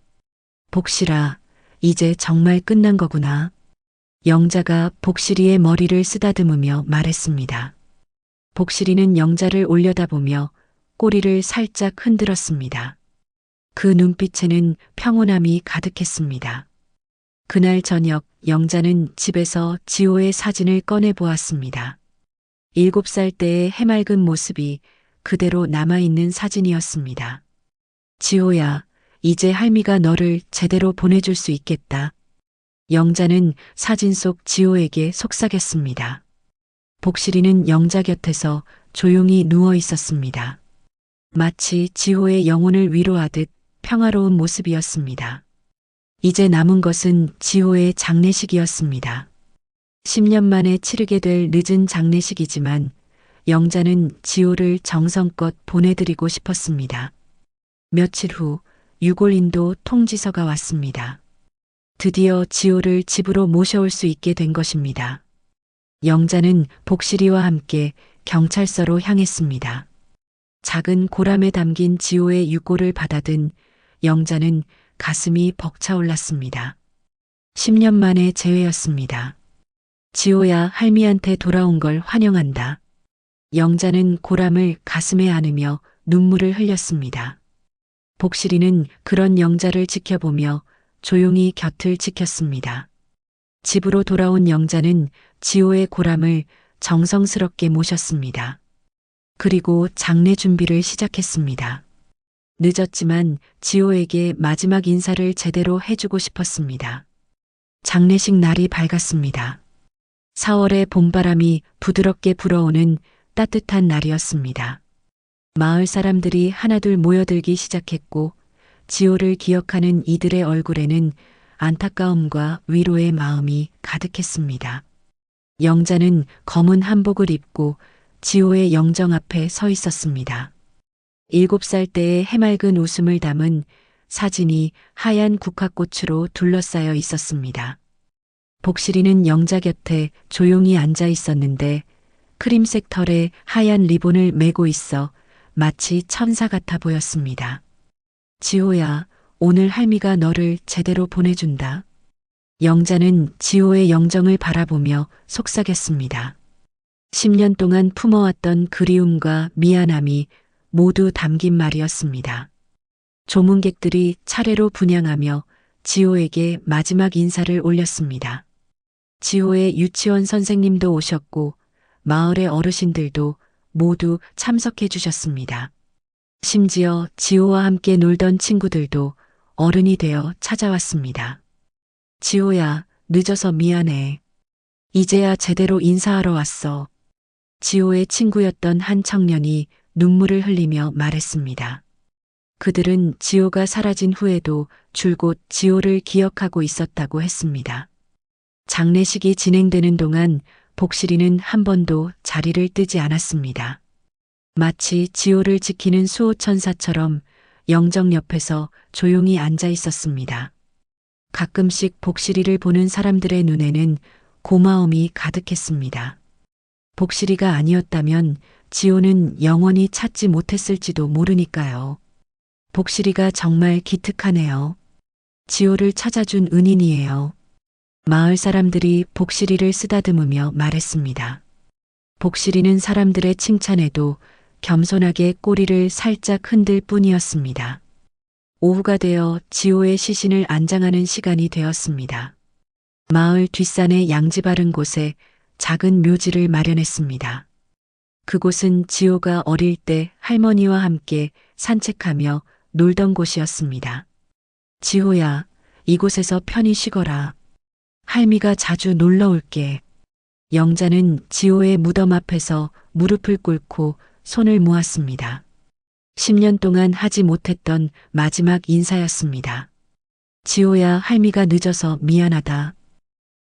복실아, 이제 정말 끝난 거구나. 영자가 복실이의 머리를 쓰다듬으며 말했습니다. 복실이는 영자를 올려다보며 꼬리를 살짝 흔들었습니다. 그 눈빛에는 평온함이 가득했습니다. 그날 저녁 영자는 집에서 지호의 사진을 꺼내 보았습니다. 7살 때의 해맑은 모습이 그대로 남아있는 사진이었습니다. 지호야, 이제 할미가 너를 제대로 보내줄 수 있겠다. 영자는 사진 속 지호에게 속삭였습니다. 복실이는 영자 곁에서 조용히 누워 있었습니다. 마치 지호의 영혼을 위로하듯 평화로운 모습이었습니다. 이제 남은 것은 지호의 장례식이었습니다. 10년 만에 치르게 될 늦은 장례식이지만 영자는 지호를 정성껏 보내드리고 싶었습니다. 며칠 후 유골인도 통지서가 왔습니다. 드디어 지호를 집으로 모셔올 수 있게 된 것입니다. 영자는 복실이와 함께 경찰서로 향했습니다. 작은 고람에 담긴 지호의 유골을 받아든 영자는 가슴이 벅차올랐습니다. 10년 만에 재회였습니다. 지호야, 할미한테 돌아온 걸 환영한다. 영자는 고람을 가슴에 안으며 눈물을 흘렸습니다. 복실이는 그런 영자를 지켜보며 조용히 곁을 지켰습니다. 집으로 돌아온 영자는 지호의 고람을 정성스럽게 모셨습니다. 그리고 장례 준비를 시작했습니다. 늦었지만 지호에게 마지막 인사를 제대로 해주고 싶었습니다. 장례식 날이 밝았습니다. 4월의 봄바람이 부드럽게 불어오는 따뜻한 날이었습니다. 마을 사람들이 하나둘 모여들기 시작했고 지호를 기억하는 이들의 얼굴에는 안타까움과 위로의 마음이 가득했습니다. 영자는 검은 한복을 입고 지호의 영정 앞에 서 있었습니다. 7살 때의 해맑은 웃음을 담은 사진이 하얀 국화꽃으로 둘러싸여 있었습니다. 복실이는 영자 곁에 조용히 앉아 있었는데 크림색 털에 하얀 리본을 메고 있어 마치 천사 같아 보였습니다. 지호야, 오늘 할미가 너를 제대로 보내준다. 영자는 지호의 영정을 바라보며 속삭였습니다. 10년 동안 품어왔던 그리움과 미안함이 모두 담긴 말이었습니다. 조문객들이 차례로 분향하며 지호에게 마지막 인사를 올렸습니다. 지호의 유치원 선생님도 오셨고 마을의 어르신들도 모두 참석해 주셨습니다. 심지어 지호와 함께 놀던 친구들도 어른이 되어 찾아왔습니다. 지호야, 늦어서 미안해. 이제야 제대로 인사하러 왔어. 지호의 친구였던 한 청년이 눈물을 흘리며 말했습니다. 그들은 지호가 사라진 후에도 줄곧 지호를 기억하고 있었다고 했습니다. 장례식이 진행되는 동안 복실이는 한 번도 자리를 뜨지 않았습니다. 마치 지호를 지키는 수호천사처럼 영정 옆에서 조용히 앉아 있었습니다. 가끔씩 복실이를 보는 사람들의 눈에는 고마움이 가득했습니다. 복실이가 아니었다면 지호는 영원히 찾지 못했을지도 모르니까요. 복실이가 정말 기특하네요. 지호를 찾아준 은인이에요. 마을 사람들이 복실이를 쓰다듬으며 말했습니다. 복실이는 사람들의 칭찬에도 겸손하게 꼬리를 살짝 흔들 뿐이었습니다. 오후가 되어 지호의 시신을 안장하는 시간이 되었습니다. 마을 뒷산의 양지 바른 곳에 작은 묘지를 마련했습니다. 그곳은 지호가 어릴 때 할머니와 함께 산책하며 놀던 곳이었습니다. 지호야, 이곳에서 편히 쉬거라. 할미가 자주 놀러 올게. 영자는 지호의 무덤 앞에서 무릎을 꿇고 손을 모았습니다. 10년 동안 하지 못했던 마지막 인사였습니다. 지호야, 할미가 늦어서 미안하다.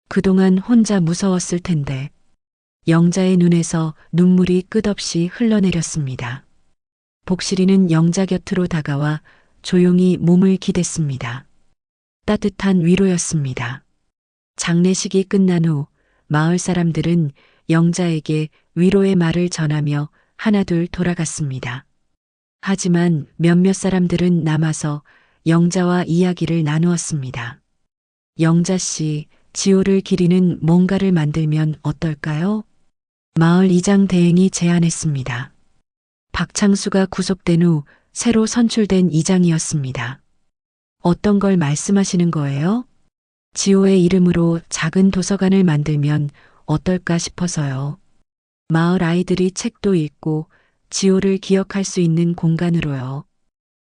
그동안 혼자 무서웠을 텐데. 영자의 눈에서 눈물이 끝없이 흘러내렸습니다. 복실이는 영자 곁으로 다가와 조용히 몸을 기댔습니다. 따뜻한 위로였습니다. 장례식이 끝난 후 마을 사람들은 영자에게 위로의 말을 전하며 하나둘 돌아갔습니다. 하지만 몇몇 사람들은 남아서 영자와 이야기를 나누었습니다. 영자 씨, 지호를 기리는 뭔가를 만들면 어떨까요? 마을 이장 대행이 제안했습니다. 박창수가 구속된 후 새로 선출된 이장이었습니다. 어떤 걸 말씀하시는 거예요? 지호의 이름으로 작은 도서관을 만들면 어떨까 싶어서요. 마을 아이들이 책도 읽고 지호를 기억할 수 있는 공간으로요.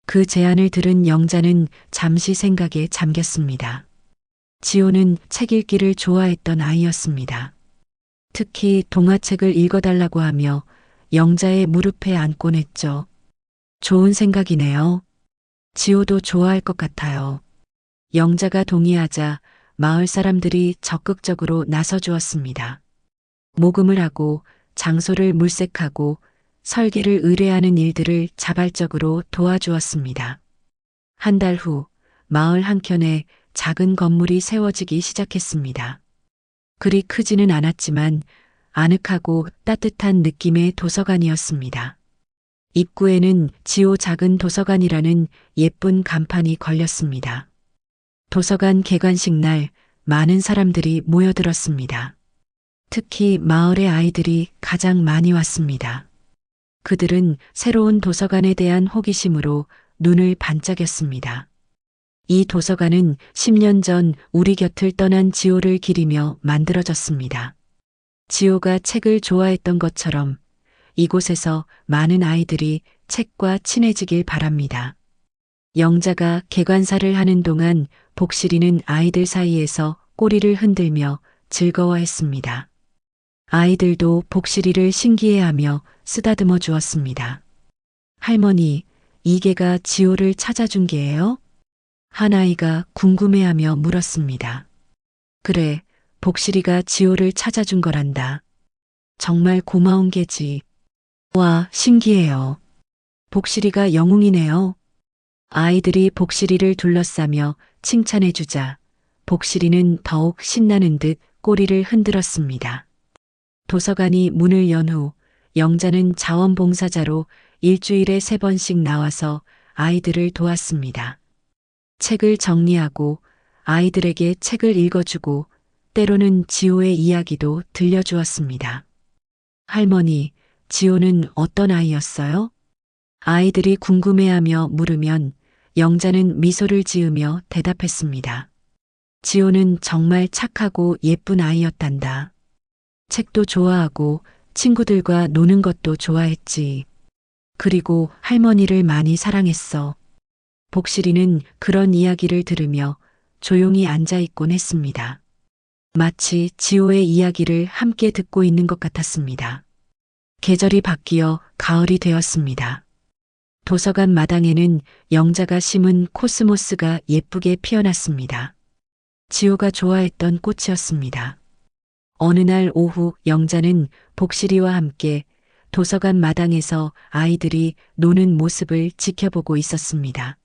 그 제안을 들은 영자는 잠시 생각에 잠겼습니다. 지호는 책 읽기를 좋아했던 아이였습니다. 특히 동화책을 읽어달라고 하며 영자의 무릎에 앉곤 했죠. 좋은 생각이네요. 지호도 좋아할 것 같아요. 영자가 동의하자 마을 사람들이 적극적으로 나서주었습니다. 모금을 하고 장소를 물색하고 설계를 의뢰하는 일들을 자발적으로 도와주었습니다. 한 달 후 마을 한켠에 작은 건물이 세워지기 시작했습니다. 그리 크지는 않았지만 아늑하고 따뜻한 느낌의 도서관이었습니다. 입구에는 지호 작은 도서관이라는 예쁜 간판이 걸렸습니다. 도서관 개관식 날 많은 사람들이 모여들었습니다. 특히 마을의 아이들이 가장 많이 왔습니다. 그들은 새로운 도서관에 대한 호기심으로 눈을 반짝였습니다. 이 도서관은 10년 전 우리 곁을 떠난 지호를 기리며 만들어졌습니다. 지호가 책을 좋아했던 것처럼 이곳에서 많은 아이들이 책과 친해지길 바랍니다. 영자가 개관사를 하는 동안 복실이는 아이들 사이에서 꼬리를 흔들며 즐거워했습니다. 아이들도 복실이를 신기해하며 쓰다듬어 주었습니다. 할머니, 이 개가 지호를 찾아준 개예요? 한 아이가 궁금해하며 물었습니다. 그래, 복실이가 지호를 찾아준 거란다. 정말 고마운 개지. 와, 신기해요. 복실이가 영웅이네요. 아이들이 복실이를 둘러싸며 칭찬해주자 복실이는 더욱 신나는 듯 꼬리를 흔들었습니다. 도서관이 문을 연 후 영자는 자원봉사자로 일주일에 3번씩 나와서 아이들을 도왔습니다. 책을 정리하고 아이들에게 책을 읽어주고 때로는 지호의 이야기도 들려주었습니다. 할머니, 지호는 어떤 아이였어요? 아이들이 궁금해하며 물으면 영자는 미소를 지으며 대답했습니다. 지호는 정말 착하고 예쁜 아이였단다. 책도 좋아하고 친구들과 노는 것도 좋아했지. 그리고 할머니를 많이 사랑했어. 복실이는 그런 이야기를 들으며 조용히 앉아있곤 했습니다. 마치 지호의 이야기를 함께 듣고 있는 것 같았습니다. 계절이 바뀌어 가을이 되었습니다. 도서관 마당에는 영자가 심은 코스모스가 예쁘게 피어났습니다. 지호가 좋아했던 꽃이었습니다. 어느 날 오후 영자는 복실이와 함께 도서관 마당에서 아이들이 노는 모습을 지켜보고 있었습니다.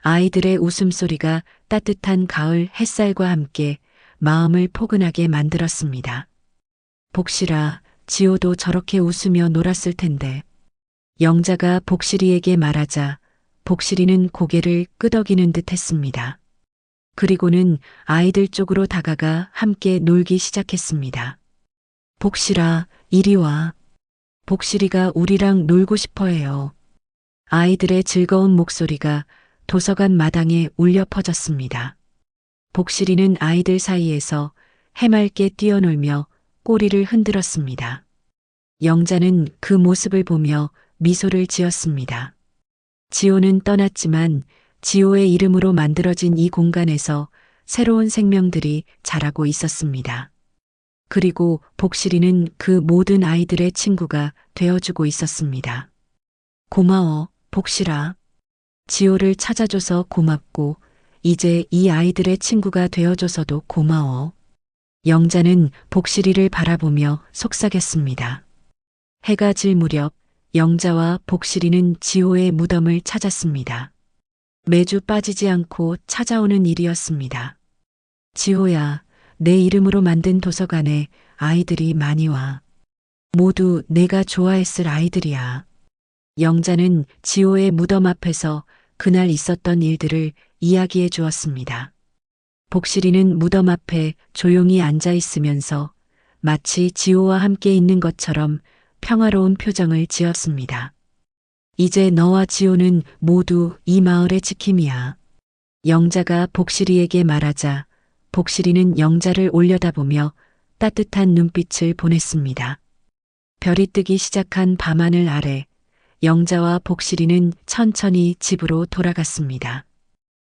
아이들의 웃음소리가 따뜻한 가을 햇살과 함께 마음을 포근하게 만들었습니다. 복실아, 지호도 저렇게 웃으며 놀았을 텐데. 영자가 복실이에게 말하자 복실이는 고개를 끄덕이는 듯 했습니다. 그리고는 아이들 쪽으로 다가가 함께 놀기 시작했습니다. 복실아, 이리 와. 복실이가 우리랑 놀고 싶어 해요. 아이들의 즐거운 목소리가 도서관 마당에 울려 퍼졌습니다. 복실이는 아이들 사이에서 해맑게 뛰어놀며 꼬리를 흔들었습니다. 영자는 그 모습을 보며 미소를 지었습니다. 지호는 떠났지만 지호의 이름으로 만들어진 이 공간에서 새로운 생명들이 자라고 있었습니다. 그리고 복실이는 그 모든 아이들의 친구가 되어주고 있었습니다. 고마워, 복실아. 지호를 찾아줘서 고맙고 이제 이 아이들의 친구가 되어줘서도 고마워. 영자는 복실이를 바라보며 속삭였습니다. 해가 질 무렵 영자와 복실이는 지호의 무덤을 찾았습니다. 매주 빠지지 않고 찾아오는 일이었습니다. 지호야, 내 이름으로 만든 도서관에 아이들이 많이 와. 모두 내가 좋아했을 아이들이야. 영자는 지호의 무덤 앞에서 그날 있었던 일들을 이야기해 주었습니다. 복실이는 무덤 앞에 조용히 앉아 있으면서 마치 지호와 함께 있는 것처럼 평화로운 표정을 지었습니다. 이제 너와 지호는 모두 이 마을의 지킴이야. 영자가 복실이에게 말하자 복실이는 영자를 올려다보며 따뜻한 눈빛을 보냈습니다. 별이 뜨기 시작한 밤하늘 아래 영자와 복실이는 천천히 집으로 돌아갔습니다.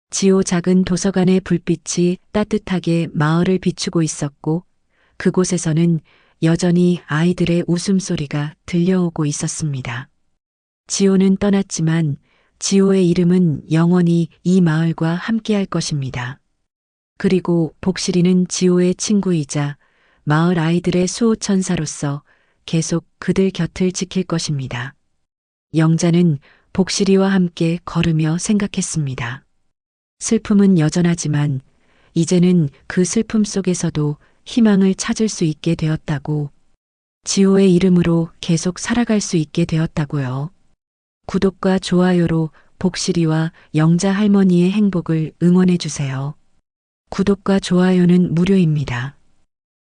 지호 작은 도서관의 불빛이 따뜻하게 마을을 비추고 있었고 그곳에서는 여전히 아이들의 웃음소리가 들려오고 있었습니다. 지호는 떠났지만 지호의 이름은 영원히 이 마을과 함께할 것입니다. 그리고 복실이는 지호의 친구이자 마을 아이들의 수호천사로서 계속 그들 곁을 지킬 것입니다. 영자는 복실이와 함께 걸으며 생각했습니다. 슬픔은 여전하지만 이제는 그 슬픔 속에서도 희망을 찾을 수 있게 되었다고, 지호의 이름으로 계속 살아갈 수 있게 되었다고요. 구독과 좋아요로 복실이와 영자 할머니의 행복을 응원해 주세요. 구독과 좋아요는 무료입니다.